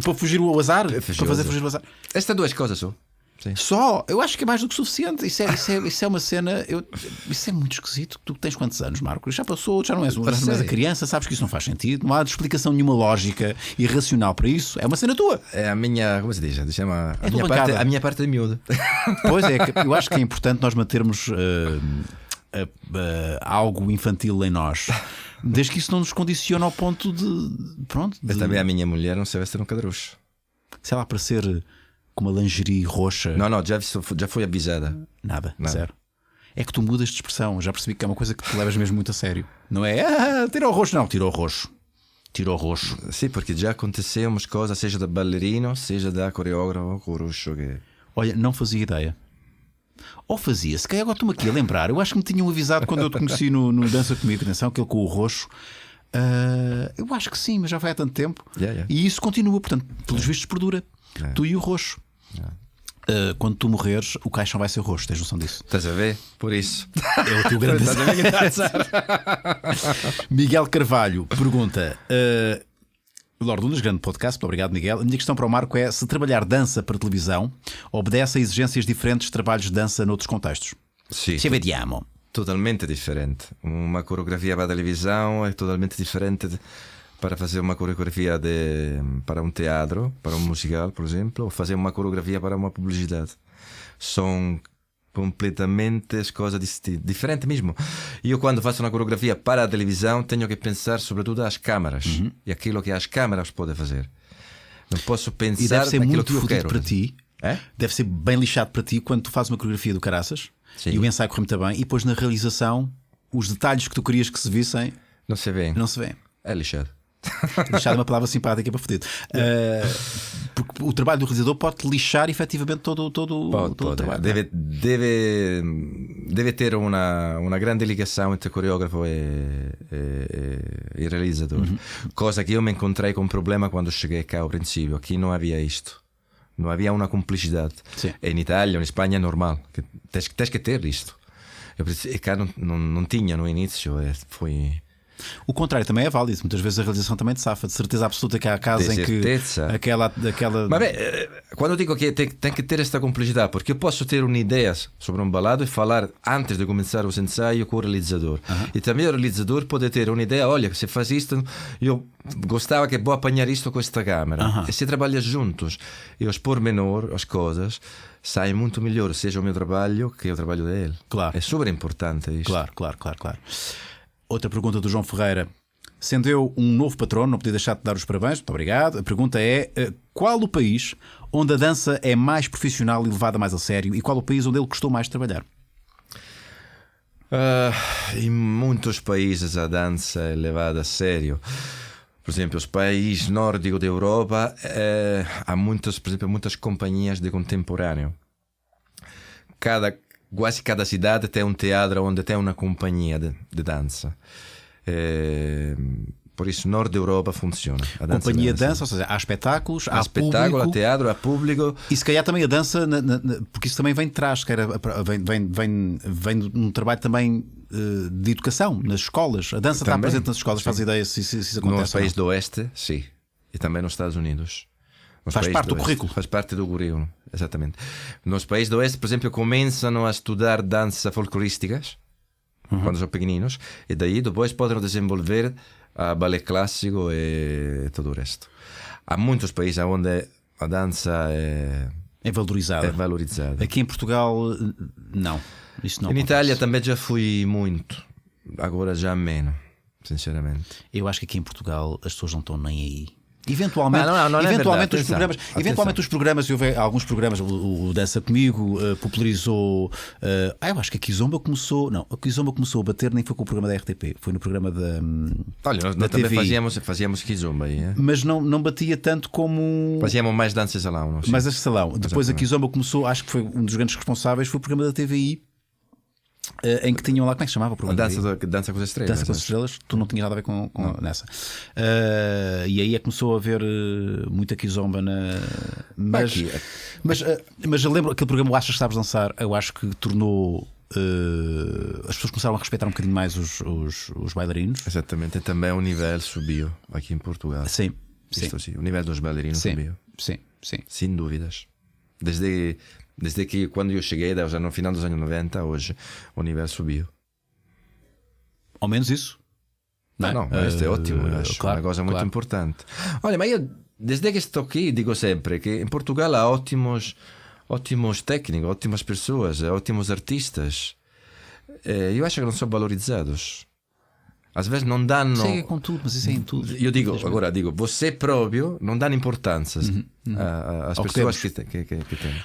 azar? Para fazer fugir o azar. Estas duas coisas só. Sim. Só? Eu acho que é mais do que suficiente. Isso é uma cena. Isso é muito esquisito. Tu tens quantos anos, Marco? Já passou, já não és uma criança, sabes que isso não faz sentido. Não há explicação nenhuma lógica e racional para isso. É uma cena tua. É a minha. Como se diz? A minha parte de miúdo. Pois é, eu acho que é importante nós mantermos algo infantil em nós. Desde que isso não nos condiciona ao ponto de. Pronto. Mas também a minha mulher não se veste num cadrucho. Se ela aparecer com uma lingerie roxa. Não, já foi avisada. Nada, zero. É que tu mudas de expressão. Já percebi que é uma coisa que tu levas mesmo muito a sério. Não é? Tira o roxo, não, tira o roxo. Tira o roxo. Sim, porque já aconteceu umas coisas, seja da bailarino, seja da coreógrafa com o roxo. Olha, não fazia ideia. Ou fazia, se calhar agora estou-me aqui a lembrar. Eu acho que me tinham avisado quando eu te conheci no Dança Comigo. Atenção, aquele com o roxo. Eu acho que sim, mas já vai há tanto tempo. E isso continua, portanto, pelos vistos perdura. Tu e o roxo. Quando tu morreres, o caixão vai ser roxo. Tens noção disso? Estás a ver? Por isso. É o teu grande Miguel Carvalho pergunta: Lord Unas, grande podcast, muito obrigado, Miguel. A minha questão para o Marco é: se trabalhar dança para televisão obedece a exigências diferentes de trabalhos de dança noutros contextos? Sim. Ci vediamo. Totalmente diferente. Uma coreografia para a televisão é totalmente diferente para fazer uma coreografia para um teatro, para um musical, por exemplo, ou fazer uma coreografia para uma publicidade. São completamente as coisas diferentes mesmo. Eu, quando faço uma coreografia para a televisão, tenho que pensar sobretudo às câmaras e aquilo que as câmaras podem fazer. Não posso pensar e deve ser naquilo muito que eu quero para ti. Deve ser bem lixado para ti quando tu fazes uma coreografia do caraças. Sim. E o ensaio corre muito bem, e depois na realização os detalhes que tu querias que se vissem não se vêem. É lixado. Lixado é uma palavra simpática para fodido. Porque o trabalho do realizador pode lixar efetivamente todo o trabalho. Deve ter uma grande ligação entre coreógrafo e realizador. Coisa que eu me encontrei com problema quando cheguei cá ao princípio. Aqui não havia isto. Não havia uma cumplicidade. Sim. Em Itália, em Espanha é normal. Tens que ter isto. Eu cá não tinha no início. Foi O contrário também é válido. Muitas vezes a realização também te safa. De certeza absoluta que há casos em que aquela... Mas bem, quando eu digo que tem que ter esta complexidade, porque eu posso ter uma ideia sobre um balado e falar antes de começar os ensaios com o realizador. E também o realizador pode ter uma ideia, olha, se faz isto, eu gostava que vou apanhar isto com esta câmera. E se trabalha juntos e os pormenor, as coisas, saem muito melhor, seja o meu trabalho que o trabalho dele. Claro. É super importante isto. Claro. Outra pergunta do João Ferreira. Sendo eu um novo patrono, não podia deixar de dar os parabéns. Muito obrigado. A pergunta é: qual o país onde a dança é mais profissional e levada mais a sério? E qual o país onde ele gostou mais de trabalhar? Em muitos países a dança é levada a sério. Por exemplo, os países nórdicos da Europa, há muitas companhias de contemporâneo. Quase cada cidade tem um teatro onde tem uma companhia de dança. Por isso, norte da Europa funciona. A dança companhia de dança, ou seja, há espetáculos, há espetáculo, público, há teatro, há público. E se calhar também a dança, porque isso também vem de trás, que vem de um trabalho também de educação nas escolas. A dança também está presente nas escolas, faz ideia se isso acontece. Nos países do Oeste, sim. E também nos Estados Unidos. Faz parte do currículo. Faz parte do currículo, exatamente. Nos países do Oeste, por exemplo, começam a estudar dança folclorísticas quando são pequeninos, e daí depois podem desenvolver a balé clássico e todo o resto. Há muitos países onde a dança é valorizada. Aqui em Portugal, não. Isso não em acontece. Itália também já fui muito, agora já menos, sinceramente. Eu acho que aqui em Portugal as pessoas não estão nem aí. Eventualmente, os programas, eu vejo alguns programas, o Dança Comigo popularizou. Eu acho que a Kizomba começou. Não, a Kizomba começou a bater, nem foi com o programa da RTP, foi no programa da. Olha, nós também fazíamos Kizomba aí, mas não batia tanto como. Fazíamos mais dança salão. Não sei. Mais a salão. Depois a Kizomba começou, acho que foi um dos grandes responsáveis, foi o programa da TVI. Em que tinham lá, como é que se chamava o programa? Dança com as Estrelas. Dança com as Estrelas, tu não tinhas nada a ver com nessa. E aí começou a haver muita Kizomba mas eu lembro aquele programa, o Achas que Sabes Dançar, eu acho que tornou. As pessoas começaram a respeitar um bocadinho mais os bailarinos. Exatamente, e também o nível subiu aqui em Portugal. Sim. Sim. O nível dos bailarinos subiu. Sim. Sem dúvidas. Desde que quando eu cheguei, já no final dos anos 90, hoje o nível subiu. Ao menos isso. Não, mas é ótimo, eu acho. Claro, uma coisa muito importante. Olha, mas eu, desde que estou aqui, digo sempre que em Portugal há ótimos técnicos, ótimas pessoas, ótimos artistas. Eu acho que não são valorizados. Às vezes não dão. Chega com tudo, mas isso é em tudo. Eu digo, você próprio não dá importância às pessoas que tem.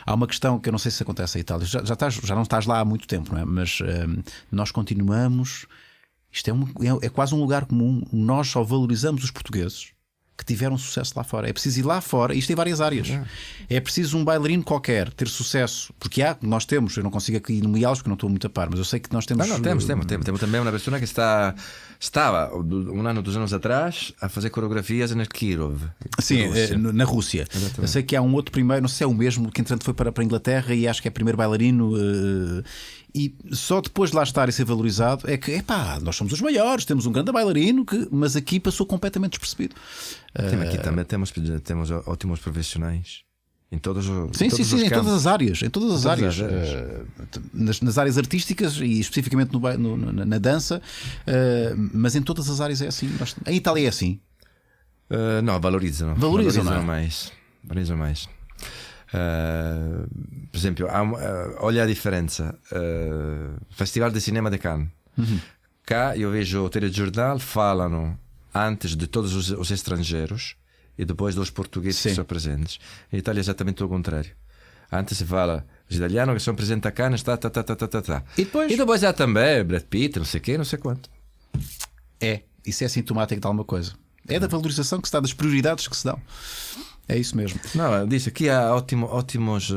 Há uma questão que eu não sei se acontece em Itália. Já não estás lá há muito tempo, não é? Mas nós continuamos. Isto é quase um lugar comum. Nós só valorizamos os portugueses que tiveram sucesso lá fora. É preciso ir lá fora, isto em várias áreas. É preciso um bailarino qualquer ter sucesso, porque nós temos, eu não consigo aqui nomeá-los porque não estou muito a par, mas eu sei que nós temos. Temos também uma pessoa que estava um ano, 2 anos atrás a fazer coreografias na Kirov. Sim, na Rússia. Exatamente. Eu sei que há um outro primeiro, não sei se é o mesmo, que entretanto foi para a Inglaterra e acho que é primeiro bailarino. E só depois de lá estar e ser valorizado é que, nós somos os maiores, temos um grande bailarino, mas aqui passou completamente despercebido. Aqui também temos ótimos profissionais. Em todos os em todas as áreas. Nas áreas artísticas e especificamente na dança, mas em todas as áreas é assim. Em Itália é assim. Não, valorizam mais. Por exemplo, olha a diferença. Festival de Cinema de Cannes. Cá eu vejo o telejornal falam antes de todos os estrangeiros e depois dos portugueses que são presentes. Em Itália é exatamente o contrário. Antes se fala os italianos que são presentes a Cannes, E depois há também Brad Pitt, não sei quê, não sei quanto. Isso é sintomático de alguma coisa. É da valorização que se dá, das prioridades que se dão. É isso mesmo. Não, eu disse, aqui há ótimos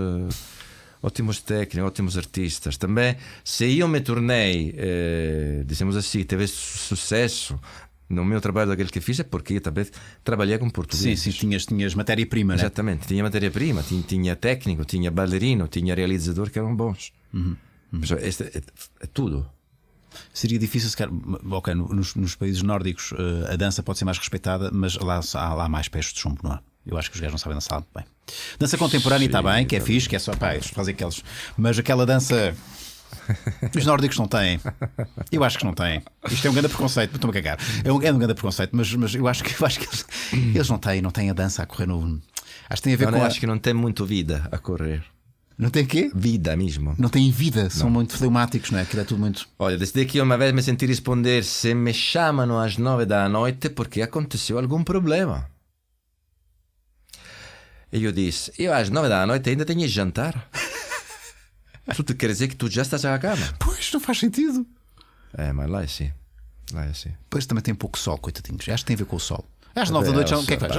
técnicos, ótimos artistas. Também, se eu me tornei, dizemos assim, teve sucesso no meu trabalho daquele que fiz, é porque eu também trabalhei com português. Sim, tinhas matéria-prima, né? Exatamente, tinha matéria-prima, tinha técnico, tinha bailarino, tinha realizador que eram bons. Este é tudo. Seria difícil, ok, nos países nórdicos a dança pode ser mais respeitada, mas lá há mais pés de chumbo, não é? Eu acho que os gajos não sabem dançar muito bem. Dança contemporânea está bem, que é fixe, que é só pá, eles fazem aqueles. Mas aquela dança. Os nórdicos não têm. Eu acho que não têm. Isto é um grande preconceito, estou-me a cagar. É um grande preconceito, mas eu acho que eles não têm a dança a correr no. Acho que tem a ver com. Acho que não tem muito vida a correr. Não tem quê? Vida mesmo. Não têm vida, são muito fleumáticos, não é? Aquilo é tudo muito. Olha, desde que uma vez me senti responder se me chamam às 9 da noite porque aconteceu algum problema. E eu disse, eu às 9 da noite ainda tenho jantar. Tu te quer dizer que tu já estás à cama? Pois, não faz sentido. Mas lá é assim. Lá é assim. Pois também tem pouco sol, coitadinhos. Acho que tem a ver com o sol. Às 9 da noite o que é que faz?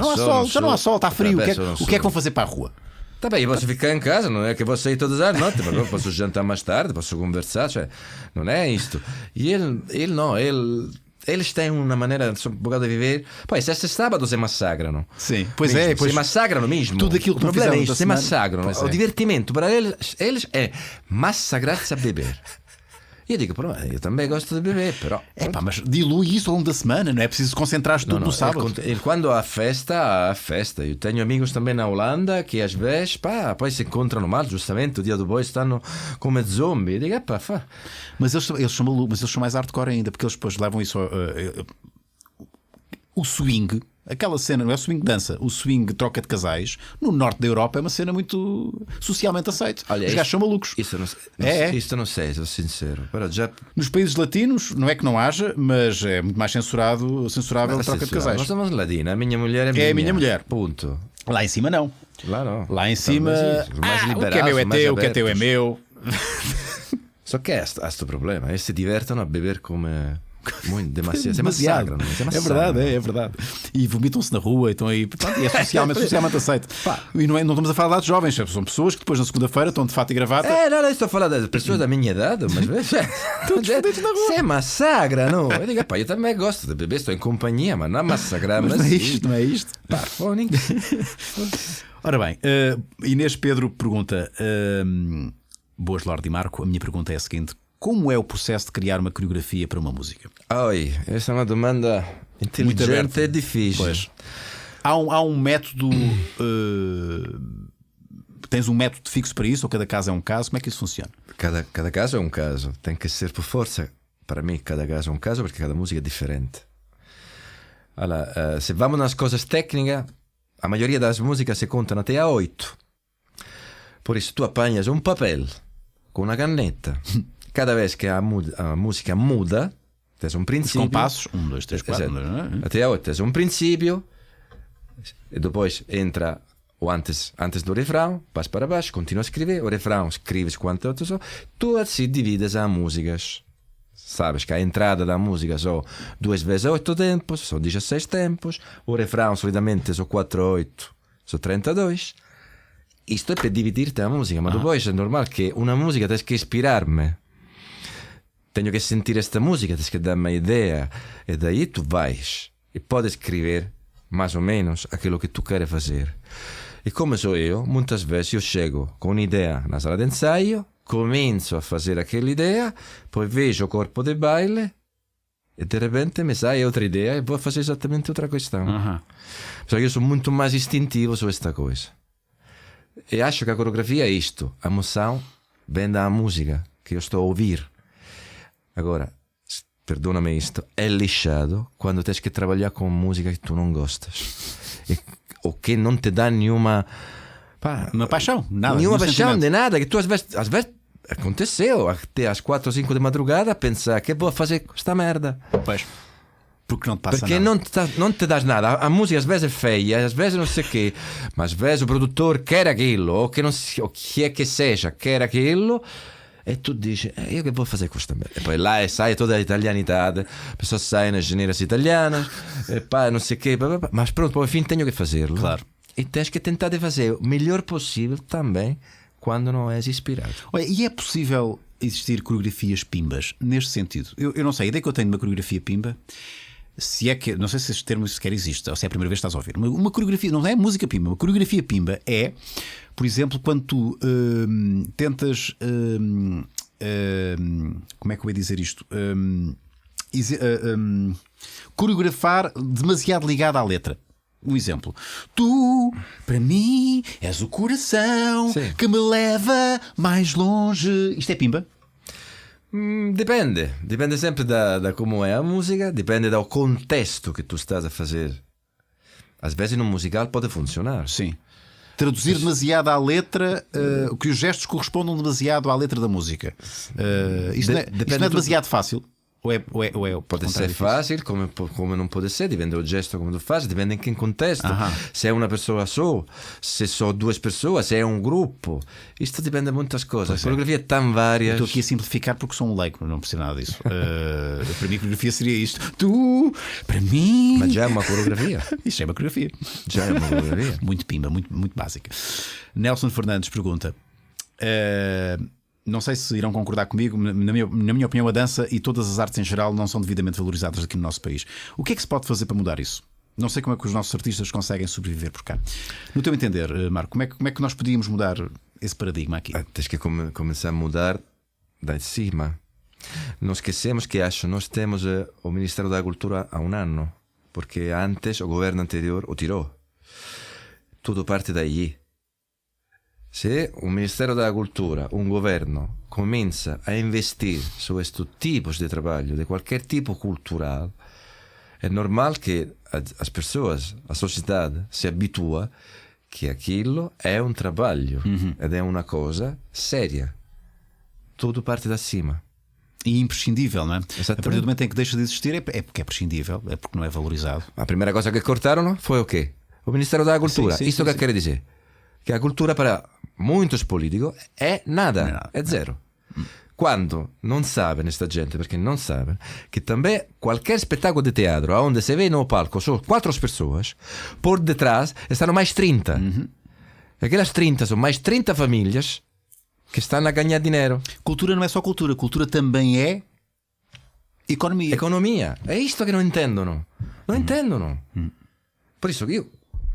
Já não há sol, está frio. O que é que vão fazer para a rua? Tá bem, eu posso ficar em casa, não é que eu vou sair todas as noites, mas eu posso jantar mais tarde, posso conversar, cioè, não é isto. E ele não, eles têm uma maneira de viver. Poi, se sábado se massacrano. Sim, pois é. Se massacrano mesmo. Tudo aquilo que o problema é isto, se massacrano. O divertimento para eles é massacrar-se a beber. E eu digo, eu também gosto de beber, però. Mas dilui isso ao longo da semana, não é preciso concentrar-te tudo no sábado. Quando há festa, há festa. Eu tenho amigos também na Holanda que às vezes, poi se incontrano mal, justamente, o dia do boi stanno come zombie. Eu digo, Mas eles são malucos, mas eles são mais hardcore ainda, porque eles depois levam isso. O swing. Aquela cena, não é o swing dança, o swing troca de casais no norte da Europa é uma cena muito socialmente aceita. Olha, os gajos são malucos. Isso não sei, sou sincero. Nos países latinos, não é que não haja, mas é muito mais censurável a troca de casais. Nós somos ladinos, a minha mulher é a minha mulher. Ponto. Lá em cima não. Lá não. Lá em cima, mais o que é meu é teu, o que é teu é meu. Só que há este problema, eles se divertem a beber como. Muito, demasiado. É verdade. E vomitam-se na rua, então aí é socialmente aceito. E não estamos a falar de jovens, são pessoas que depois na segunda-feira estão de fato e gravata. Não, estou a falar das pessoas da minha idade, mas se massacra, não? Eu digo, eu também gosto de beber, estou em companhia, mas não massacrar. Mas não é isto. Ora bem, Inês Pedro pergunta: boas, Lorde e Marco. A minha pergunta é a seguinte: como é o processo de criar uma coreografia para uma música? Essa é uma demanda inteligente e difícil. Pois. Há um método. Tens um método fixo para isso ou cada caso é um caso? Como é que isso funciona? Cada caso é um caso. Tem que ser por força. Para mim, cada caso é um caso porque cada música é diferente. Se vamos nas coisas técnicas, a maioria das músicas se contam até a 8. Por isso, tu apanhas um papel com uma caneta. Cada vez que a música muda, tens um princípio. Os compassos, 1, 2, 3, 4. Até a 8 tens um princípio. E depois entra o antes do refrão, vais para baixo, continua a escrever. O refrão escreves quanto outro só. Tu assim divides as músicas. Sabes que a entrada da música são 2 vezes 8 tempos, são 16 tempos. O refrão solitamente são 4 8, são 32. Isto é para dividir-te a música, mas depois é normal que uma música tens que inspirar-me. Tenho que sentir esta música, tens que dar-me a ideia. E daí tu vais e podes escrever mais ou menos aquilo que tu queres fazer. E como sou eu, muitas vezes eu chego com uma ideia na sala de ensaio, comincio a fazer aquela ideia, poi vejo o corpo de baile e de repente me sai outra ideia e vou fazer exatamente outra questão. Só que eu sou muito mais instintivo sobre esta coisa. E acho que a coreografia é isto. A emoção vem da música que eu estou a ouvir. Agora, perdona-me isto, é lixado quando tens que trabalhar com música que tu não gostas ou que não te dá nenhuma uma paixão, nada, nenhuma paixão de nada, que tu às vezes aconteceu até às 4 ou 5 de madrugada a pensar que vou fazer esta merda. Pois. Porque não te passa porque nada. Não te dás nada. A música às vezes é feia, às vezes não sei o quê, mas às vezes o produtor quer aquilo, ou que não sei, o que é que seja, quer aquilo. E tu dici, io che vou fazer com esta merda? E poi lá sai toda a italianidade, a pessoa sai nas geneiras italianas, e pá, não sei o quê, mas pronto, poi fim tenho que fazerlo. Claro. E tens que tentar de fazer o melhor possível também quando não és inspirado. Olha, e é possível existir coreografias pimbas neste sentido? Eu não sei, a ideia que eu tenho de uma coreografia pimba, se é que, não sei se este termo sequer existe, ou se é a primeira vez que estás a ouvir. Uma coreografia, não é música pimba, uma coreografia pimba é, por exemplo, quando tu tentas como é que eu ia dizer isto? Coreografar demasiado ligado à letra. Um exemplo: tu, para mim, és o coração que me leva mais longe. Isto é pimba? Depende sempre da como é a música, depende do contexto que tu estás a fazer. Às vezes num musical pode funcionar. Sim. Traduzir demasiado à letra, que os gestos correspondam demasiado à letra da música. Isto não é demasiado fácil. Ou é pode ser fácil, como não pode ser, depende do gesto como tu fazes, depende em que contexto. Se é uma pessoa só, se são duas pessoas, se é um grupo. Isto depende de muitas coisas. A coreografia é tão várias. Estou aqui a simplificar porque sou um leigo, não percebo nada disso. Para mim, a coreografia seria isto. Tu, para mim. Mas já é uma coreografia. Isto é uma coreografia. Já é uma coreografia. Muito pimba, muito, muito básica. Nelson Fernandes pergunta. Não sei se irão concordar comigo. Na minha opinião, a dança e todas as artes em geral não são devidamente valorizadas aqui no nosso país. O que é que se pode fazer para mudar isso? Não sei como é que os nossos artistas conseguem sobreviver por cá. No teu entender, Marco, como é que nós podíamos mudar esse paradigma aqui? Tens que começar a mudar de cima. Não esquecemos que nós temos o Ministério da Cultura há um ano, porque antes o governo anterior o tirou. Tudo parte daí. Se o Ministério da Cultura, um governo, começa a investir sobre estes tipos de trabalho, de qualquer tipo cultural, é normal que as pessoas, a sociedade, se habitua que aquilo é um trabalho ed é uma coisa séria. Tudo parte da cima. E imprescindível, não é? Exatamente. A partir do momento em que deixa de existir é porque é prescindível, é porque não é valorizado. A primeira coisa que cortaram foi o quê? O Ministério da Cultura. Isto que quer dizer? Que a cultura para muitos políticos é nada, é zero. Quando não sabem, esta gente, porque não sabem, que também qualquer espetáculo de teatro onde se vê no palco só 4 pessoas, por detrás estão mais 30. Aquelas 30 são mais 30 famílias que estão a ganhar dinheiro. Cultura não é só cultura, cultura também é economia. Economia. É isto que não entendono. Não entendono. Por isso que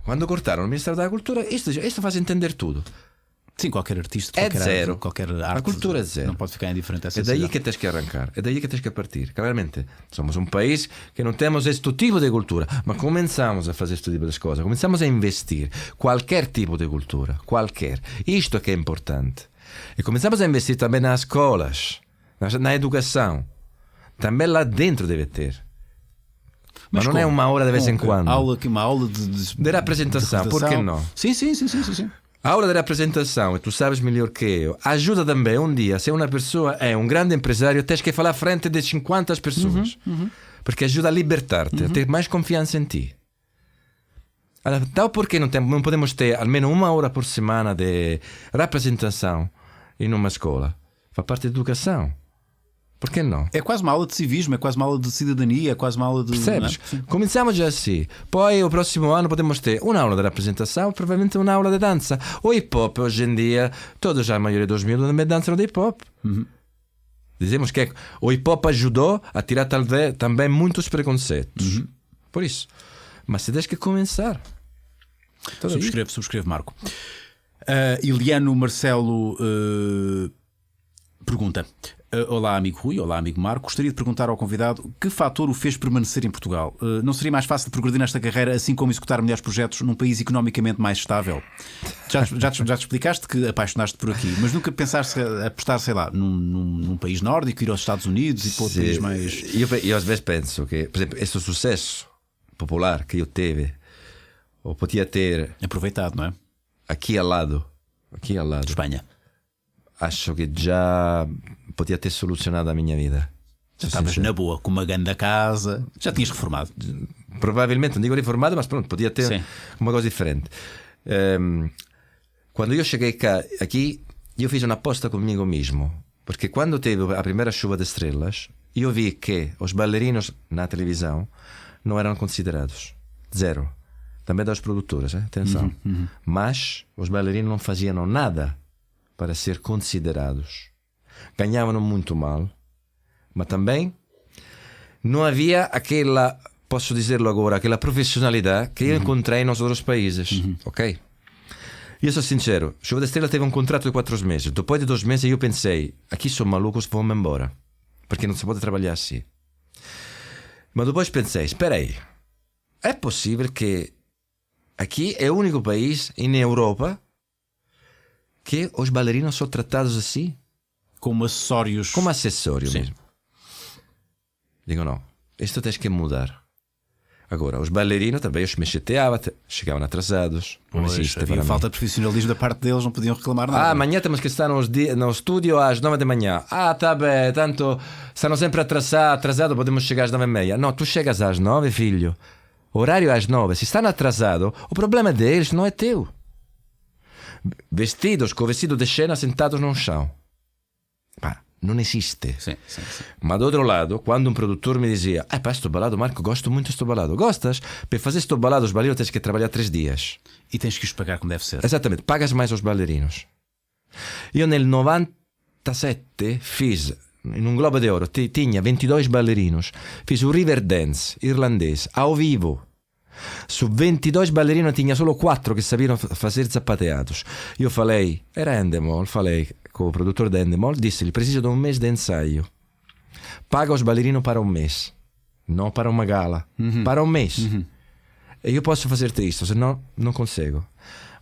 quando cortaram o Ministério da Cultura, isto faz entender tudo. Sim, qualquer artista, qualquer arte. A cultura é zero. Não pode ficar indiferente a essa É daí que tens que arrancar, é daí que tens que partir. Claramente, somos um país que não temos este tipo de cultura, mas começamos a fazer este tipo de coisas, começamos a investir qualquer tipo de cultura, qualquer. Isto é que é importante. E começamos a investir também nas escolas, na educação. Também lá dentro deve ter. Mas não é uma hora de vez em quando. Uma aula de representação, por que não? Sim. A aula de representação, e tu sabes melhor que eu, ajuda também um dia, se uma pessoa é um grande empresário, tens que falar à frente de 50 pessoas. Porque ajuda a libertar-te, a ter mais confiança em ti. Então por que não podemos ter almeno uma hora por semana de representação em uma escola? Faz parte da educação. Por que não? É quase uma aula de civismo, é quase uma aula de cidadania, é quase uma aula de... Percebes? Começamos já assim. Poi o próximo ano podemos ter uma aula de representação, provavelmente uma aula de dança. O hip hop hoje em dia, todos a maioria dos miúdos também dançam de hip hop. Dizemos que o hip hop ajudou a tirar talvez também muitos preconceitos. Por isso. Mas se tens que começar. Subscrevo, Marco. Iliano Marcelo pergunta: olá, amigo Rui, olá, amigo Marco. Gostaria de perguntar ao convidado que fator o fez permanecer em Portugal. Não seria mais fácil de progredir nesta carreira, assim como executar melhores projetos num país economicamente mais estável? Já te explicaste que apaixonaste por aqui, mas nunca pensaste apostar, sei lá, num país nórdico, ir aos Estados Unidos e para outro país mais... Eu às vezes penso que, por exemplo, esse sucesso popular que eu teve, ou podia ter aproveitado, não é? Aqui ao lado, Espanha. Acho que já podia ter solucionado a minha vida. Já estavas na boa, com uma grande casa, já tinhas reformado. Provavelmente, não digo reformado, mas pronto, podia ter uma coisa diferente. Quando eu cheguei aqui, eu fiz uma aposta comigo mesmo, porque quando teve a primeira chuva de estrelas, eu vi que os bailarinos na televisão não eram considerados. Zero. Também das produtoras, atenção. Mas os bailarinos não faziam nada para ser considerados. Ganhavam muito mal, mas também não havia aquela, posso dizer agora, aquela profissionalidade que eu encontrei nos outros países. Ok? Io sono sincero, Show da Estrela teve um contrato de 4 meses. Depois de 2 meses eu pensei, aqui são malucos, vão-me embora, porque não se pode trabalhar assim. Mas depois pensei, espera aí, é possível que aqui é o único país na Europa que os bailarinos são tratados assim? Como acessórios. Como acessório Sim. mesmo. Digo, não, isto tens que mudar. Agora, os bailarinos também os me chateavam, chegavam atrasados. Pois, havia falta de profissionalismo da parte deles, não podiam reclamar nada. Amanhã temos que estar no estúdio às 9 da manhã. Tá bem, tanto stanno sempre atrasados, podemos chegar às 9h30. Não, tu chegas às 9, filho. Horário às 9. Se stanno atrasados, o problema deles não é teu. Vestidos com vestido de cena sentados no chão. Non esiste. Sim. Ma do outro lado, quando um produtor me dizia pá, sto balado, Marco, gosto muito deste balado. Gostas? Per fazer este balado, os bailarinos tens que trabalhar 3 dias. E tens que os pagar como deve ser. Exatamente, pagas mais aos bailarinos. Io nel 97 fiz, in un Globo d'Oro, tinha 22 bailarinos. Fiz o Riverdance irlandês, ao vivo. Su 22 bailarinos tinha solo 4 che sabiam fazer zapateados. Io falei, era Endemol, falei com o produtor da Endemol, disse-lhe, preciso de um mês de ensaio. Paga os bailarinos para um mês. Não para uma gala. Para um mês. E eu posso fazer-te isto, senão não consigo.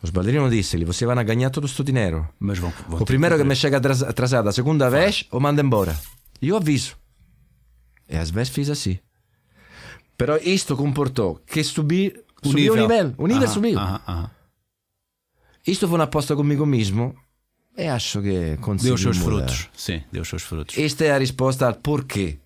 Os bailarinos disse-lhe, você vai ganhar todo o seu dinheiro. Mas vão o primeiro que me chega atrasado a segunda vez, o manda embora. E eu aviso. E às vezes fiz assim. Però isto comportou que subiu o nível. O nível subiu. Isto foi uma aposta comigo mesmo e acho que consegui deu os seus mudar. frutos. Sim, deu os seus frutos. Esta é a resposta ao porquê.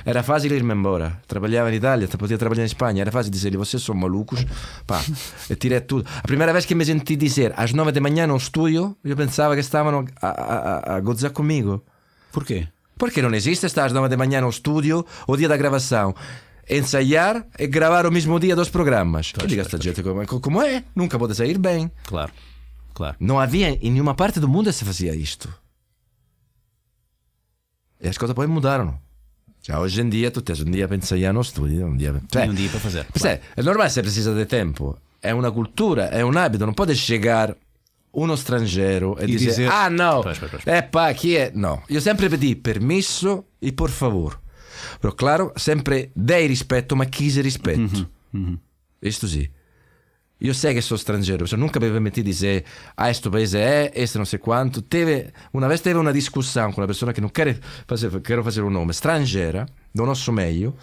Era fácil ir-me embora. Trabalhava em Itália, podia trabalhar em Espanha. Era fácil dizer-lhe, vocês são malucos. Pá, e tirei tudo. A primeira vez que me senti dizer às 9 da manhã no estúdio, eu pensava que estavam a gozar comigo. Porquê? Porque não existe estar às 9 da manhã no estúdio o dia da gravação. Ensaiar e gravar o mesmo dia 2 programas. Eu digo a esta gente como é? Nunca pode sair bem. Claro. Não havia em nenhuma parte do mundo se fazia isto. E as coisas depois mudaram. Já hoje em dia tu tens um dia para ensaiar no estúdio, um dia para fazer. Claro. É normal, se precisa de tempo. É uma cultura, é um hábito. Não pode chegar um estrangeiro e dizer não, pois. pá, aqui é. Não, eu sempre pedi permesso e por favor. Però claro, sempre dei rispetto, ma chiese rispetto. Isto sì. Io sei che sono straniero, nunca mi permetti di dire questo paese è, questo non so quanto. Una vez teve una discussione con una persona che non quero fare un nome, straniera, non osso meglio,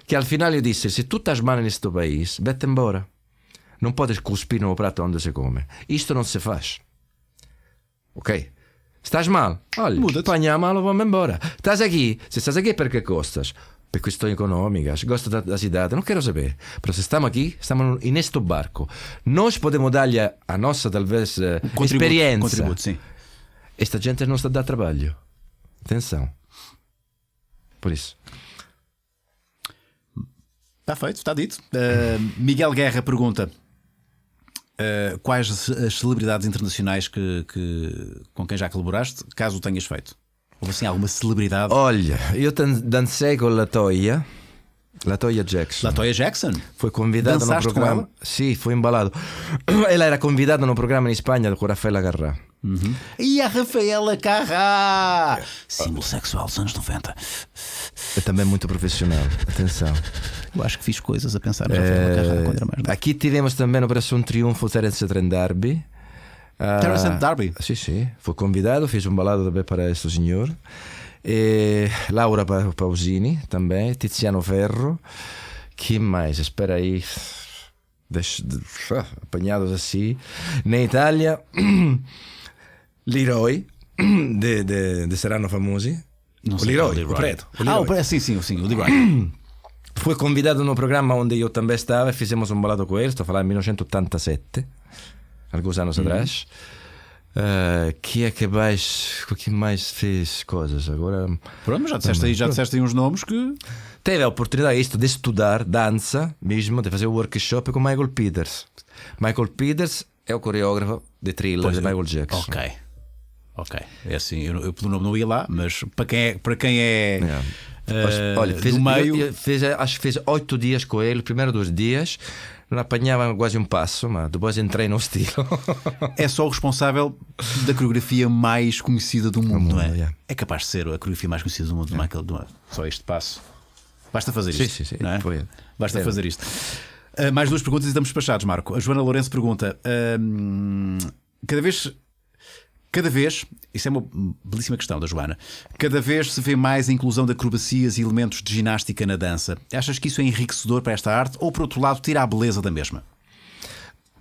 che al finale io disse, se tu estás mal in questo paese, vete embora. Non podes cuspire no prato onde se come. Isto non si fa. Ok? Estás mal? Olha, apanha a mala, vamos embora. Estás aqui? Se estás aqui, perché costas? Per questões econômicas, gosto da cidade, não quero saber. Mas se estamos aqui, estamos neste barco. Nós podemos dar-lhe a nossa, talvez, experiência. Contributo, sim. Esta gente não está a dar trabalho. Atenção. Por isso. Está feito, está dito. Miguel Guerra pergunta: quais as celebridades internacionais com quem já colaboraste, caso o tenhas feito? Houve assim alguma celebridade? Olha, eu dancei com Latoya Jackson. Latoya Jackson? Foi convidada no programa. Sim, foi embalado. Ela era convidada no programa em Espanha com a Rafaela Carrá. E a Rafaela Carrá, símbolo sexual dos anos 90. É também muito profissional. Atenção. Eu acho que fiz coisas a pensar na Rafaela Carrá quando era mais novo. Aqui tivemos também no Operação Triunfo Terence Trent D'Arby. Terence D'Arby? Sim. Foi convidado, fiz um balado também para este senhor. E Laura Pausini também, Tiziano Ferro. Que mais? Espera aí. Apanhados assim. Na Itália, Leroy de Serrano Famosi. O Leroy, o preto. Sim, o Leroy. Foi convidado no programa onde eu também estava e fizemos um balado com ele. Estou a falar em 1987, alguns anos atrás. Que é que mais fez coisas agora? Pronto, já disseste aí uns nomes que teve a oportunidade de estudar dança mesmo, de fazer o workshop com Michael Peters. Michael Peters é o coreógrafo de Thriller de Michael Jackson. Ok. É assim, eu pelo nome não ia lá, mas para quem é olha, do meio, acho que fez 8 dias com ele. Primeiro 2 dias não apanhava quase um passo, mas depois entrei no estilo. É só o responsável da coreografia mais conhecida do mundo, não é? Yeah. É capaz de ser a coreografia mais conhecida do mundo, Michael. Só este passo. Basta fazer isto. Sim. Não é? Foi. Basta fazer isto. Mais duas perguntas e estamos despachados, Marco. A Joana Lourenço pergunta: cada vez, isso é uma belíssima questão da Joana, cada vez se vê mais a inclusão de acrobacias e elementos de ginástica na dança. Achas que isso é enriquecedor para esta arte ou, por outro lado, tira a beleza da mesma?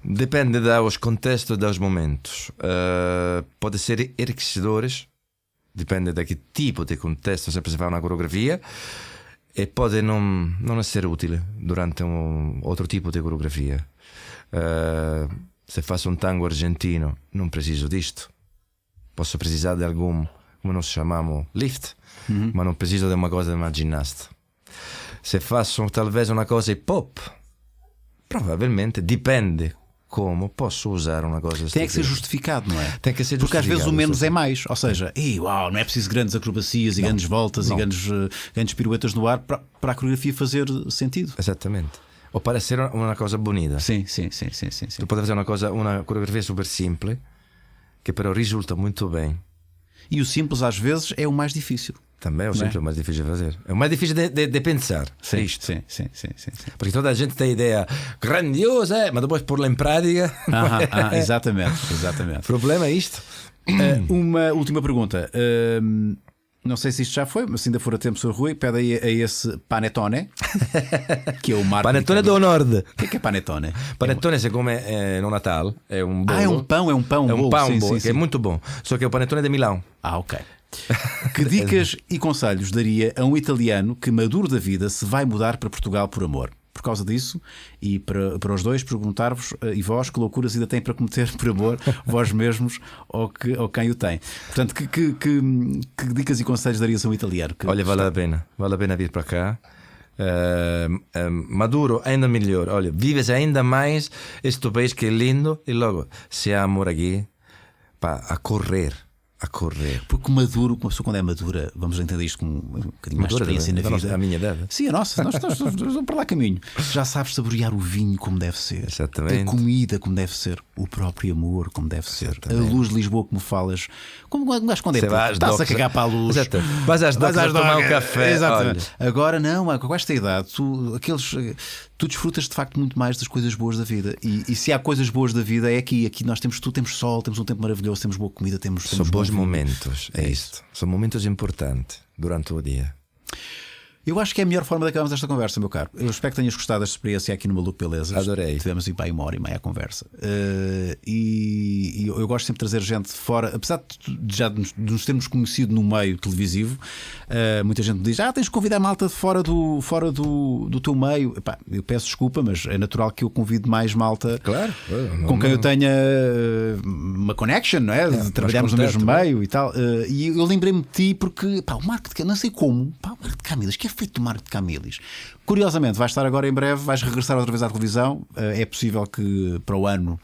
Depende dos contextos e dos momentos. Pode ser enriquecedores, depende de que tipo de contexto. Sempre se fa una coreografia e pode non essere utile durante outro tipo de coreografia. Se faço un tango argentino non preciso disto. Posso precisar de algum, come nós chamamos, lift, ma non preciso di una cosa di una ginnasta. Se faccio talvez una cosa hip hop, provavelmente dipende como posso usar uma coisa. Tem que ser justificado, não é? Tem que ser justificado. Porque às vezes o menos é mais. Ou seja, uau, não é preciso grandes acrobacias e grandes voltas e grandes piruetas no ar para a coreografia fazer sentido. Exatamente. Ou para ser uma coisa bonita. Sim. Tu pode fazer uma coreografia super simples, que però risulta muito bem. E o simples às vezes é o mais difícil. Também é o simples, é o mais difícil de fazer. É o mais difícil de pensar. Sim. Porque toda a gente tem ideia grandiosa, mas depois pôr-la em prática. Exatamente. O problema é isto. Uma última pergunta. Não sei se isto já foi, mas se ainda for a tempo, Sr. Rui, pede aí a esse panetone, que é o marco. Panetone do Nord. O que é panetone? Panetone se come no Natal. É um bolo. É um pão, sim, que é muito bom. Só que é o panetone de Milão. Ok. Que dicas e conselhos daria a um italiano que, maduro da vida, se vai mudar para Portugal por amor? Por causa disso, e para os dois, perguntar-vos, e vós, que loucuras ainda têm para cometer por amor, vós mesmos ou quem o tem? Portanto, que dicas e conselhos darias a um italiano? Olha, vale a pena vir para cá. Maduro ainda melhor. Olha, vives ainda mais este país que é lindo, e logo, se há amor aqui, a correr. Porque maduro, uma pessoa quando é madura, vamos entender isto com um bocadinho mais de experiência na vida. A minha idade. Sim, a nossa, nós vamos para lá caminho. Já sabes saborear o vinho como deve ser. Exatamente. A comida como deve ser. O próprio amor como deve ser. Exatamente. A luz de Lisboa como falas. Como vais quando é pouco. Estás a cagar para a luz. Exato. Vais às docas a tomar um café. Exatamente. Agora não, com esta idade tu desfrutas de facto muito mais das coisas boas da vida. E se há coisas boas da vida, é aqui nós temos sol, temos um tempo maravilhoso, temos boa comida, temos bons momentos. É isto. São momentos importantes durante o dia. Eu acho que é a melhor forma de acabarmos esta conversa, meu caro. Eu espero que tenhas gostado desta experiência aqui no Maluco Belezas. Adorei. Tivemos aí para aí 1h30 a conversa. E eu gosto sempre de trazer gente fora, apesar de já nos termos conhecido no meio televisivo. Muita gente me diz: tens de convidar malta de fora do teu meio. Epá, eu peço desculpa, mas é natural que eu convide mais malta, claro, com quem eu tenha uma connection, não é? Trabalhamos no mesmo meio e tal. E eu lembrei-me de ti porque o Marco de Camilis, não sei como, o Marco de Camilis, que é feito do Marco de Camilis. Curiosamente, vais estar agora em breve, vais regressar outra vez à televisão. É possível que para o ano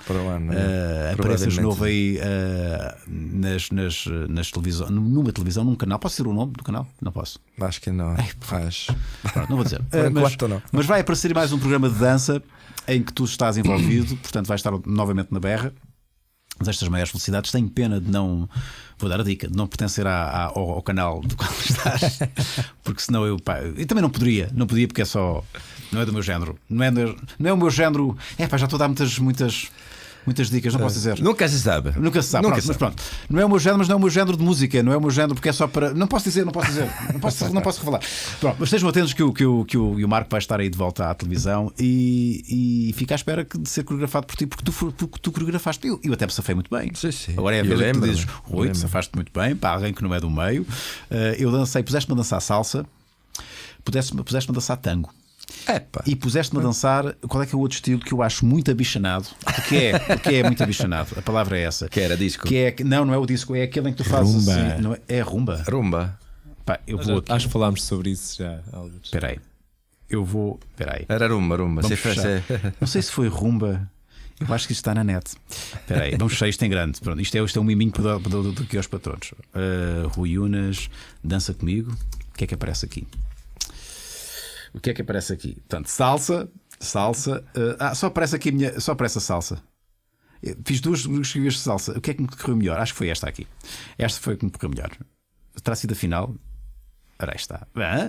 apareças de novo aí nas televisões, numa televisão, num canal. Posso dizer o nome do canal? Não posso. Acho que não. Faz. Não vou dizer. Não. Mas vai aparecer mais um programa de dança em que tu estás envolvido, portanto vais estar novamente na berra. Mas estas maiores felicidades, tenho pena de não, vou dar a dica, de não pertencer ao canal do qual estás, porque senão eu também não podia porque não é do meu género, não é o meu género. Já estou a dar muitas dicas, não posso dizer. Nunca se sabe. Mas pronto. Não é o meu género, mas não é o meu género de música. Não é o meu género porque é só para. Não posso dizer. Não posso revelar. Pronto, mas estejam atentos que o Marco vai estar aí de volta à televisão e fica à espera de ser coreografado por ti, porque tu coreografaste. Eu até me safei muito bem. Sim. Agora é a vez que tu dizes: Rui, te safaste muito bem, para alguém que não é do meio. Eu dancei, puseste-me a dançar salsa, puseste-me a dançar tango. E puseste-me a dançar. Qual é que é o outro estilo que eu acho muito abichanado? Porque é muito abichanado. A palavra é essa. Que era disco? Não é o disco, é aquele em que tu fazes rumba. Assim, não é rumba. Eu vou aqui. Acho que falámos sobre isso já. Espera aí. Era rumba. Não sei se foi rumba. Eu acho que isto está na net. Espera aí, vamos fechar isto em grande. Pronto, isto é um miminho daqui aos patronos. Rui Unas, dança comigo. O que é que aparece aqui? Portanto, salsa, Salsa. Só aparece aqui só aparece a salsa. Fiz duas escrevi de salsa. O que é que me correu melhor? Acho que foi esta aqui. Esta foi a que me correu melhor. Terá sido a final. Ora, aí está.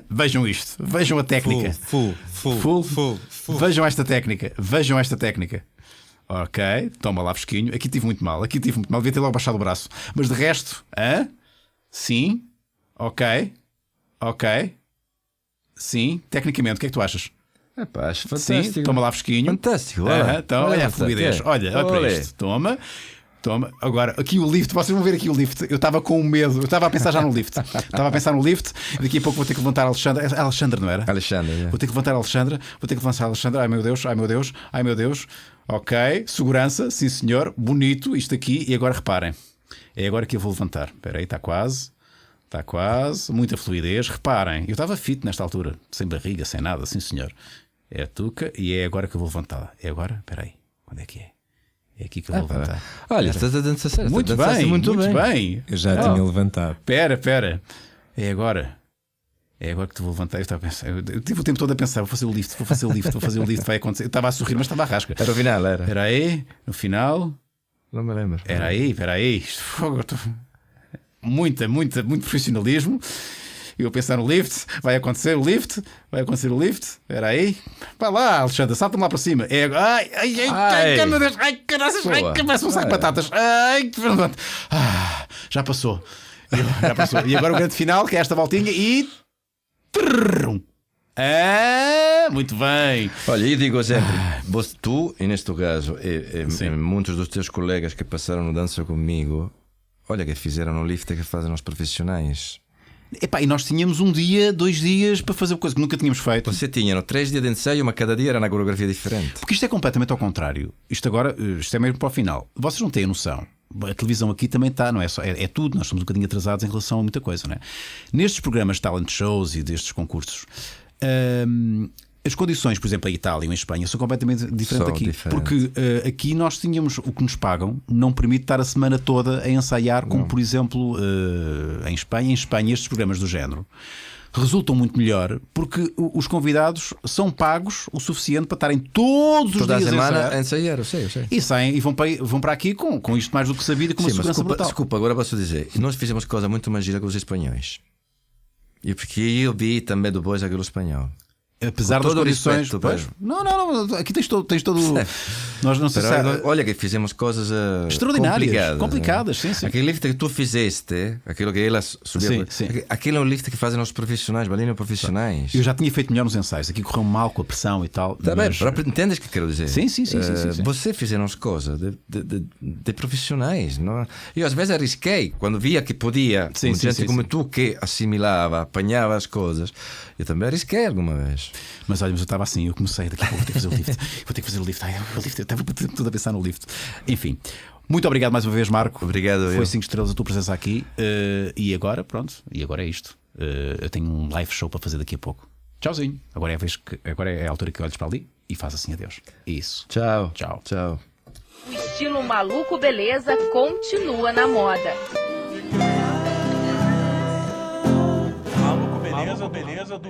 Vejam isto. Vejam a técnica. Full. Vejam esta técnica. Vejam esta técnica. Ok, toma lá fresquinho. Aqui tive muito mal. Devia ter logo baixado o braço. Mas de resto, sim. Ok. Sim. Tecnicamente, o que é que tu achas? Acho fantástico. Sim, toma lá fresquinho. Fantástico. Então, olha a fluidez. Olha para isto. Toma. Agora, aqui o lift, vocês vão ver aqui o lift. Eu estava com medo, eu estava a pensar já no lift. Daqui a pouco vou ter que levantar a Alexandra. A Alexandra, não era? Alexandra, Vou ter que levantar a Alexandra. Ai meu Deus. Ok, segurança, sim senhor. Bonito isto aqui. E agora reparem. É agora que eu vou levantar. Espera aí, está quase. Muita fluidez. Reparem, eu estava fit nesta altura. Sem barriga, sem nada, sim senhor. É a tuca e é agora que eu vou levantar. É agora? Espera aí. Quando é que é? É aqui que eu vou levantar. Olha, estás a dançar certo. Muito bem. Eu já tinha levantado. Espera. É agora que te vou levantar. Eu estava a pensar. Eu tive o tempo todo a pensar: vou fazer o lift. Vai acontecer. Eu estava a sorrir, mas estava a rasca. Era o final, era. Espera aí, no final. Não me lembro. Espera aí. Muito profissionalismo. Eu a pensar no lift, vai acontecer o lift. Espera aí, vai lá, Alexandre, salta-me lá para cima. Ai, meu Deus, caraças, parece um saco de batatas. Já passou. E agora o grande final, que é esta voltinha e. Muito bem. Olha, eu digo sempre, tu, e neste caso, e muitos dos teus colegas que passaram no Dança Comigo, olha que fizeram no lift que fazem os profissionais. E nós tínhamos 1 dia, 2 dias para fazer coisa que nunca tínhamos feito. Você tinha 3 dias de ensaio, mas cada dia era na coreografia diferente. Porque isto é completamente ao contrário. Isto é mesmo para o final. Vocês não têm a noção. A televisão aqui também está, não é só? É tudo. Nós somos um bocadinho atrasados em relação a muita coisa, não é? Nestes programas de talent shows e destes concursos, as condições, por exemplo, em Itália ou em Espanha são completamente diferentes aqui. Porque aqui nós tínhamos o que nos pagam, não permite estar a semana toda a ensaiar, como por exemplo em Espanha. Em Espanha, estes programas do género resultam muito melhor porque os convidados são pagos o suficiente para estarem todos os dias a semana a ensaiar. Eu sei. E saem e vão para aqui com isto mais do que sabido e com uma segurança brutal. Desculpa, agora posso dizer, nós fizemos coisa muito mais gira que os espanhóis. E porque eu vi também depois aquele espanhol. Apesar das condições. Não, aqui tens todo. Nós não sei se olha que fizemos coisas extraordinárias, complicadas. Sim. Aquele lift que tu fizeste, aquilo que ela subiu, aquele é um lift que fazem os profissionais, balinhos profissionais. Eu já tinha feito melhor nos ensaios, aqui correu mal com a pressão e tal. Tá bem, entendes o que quero dizer? Sim. Você fizeram as coisas de profissionais, não? Eu às vezes arrisquei quando via que podia, gente como tu que assimilava, apanhava as coisas. Eu também arrisquei alguma vez. Mas olha, eu estava assim, eu comecei daqui a pouco, vou ter que fazer o lift. Eu estava tudo a pensar no lift. Enfim, muito obrigado mais uma vez, Marco. Obrigado. Foi 5 estrelas a tua presença aqui. E agora, pronto, é isto. Eu tenho um live show para fazer daqui a pouco. Tchauzinho. Agora é a altura que olhas para ali e faz assim adeus. Isso. Tchau. O estilo Maluco Beleza continua na moda. Beleza do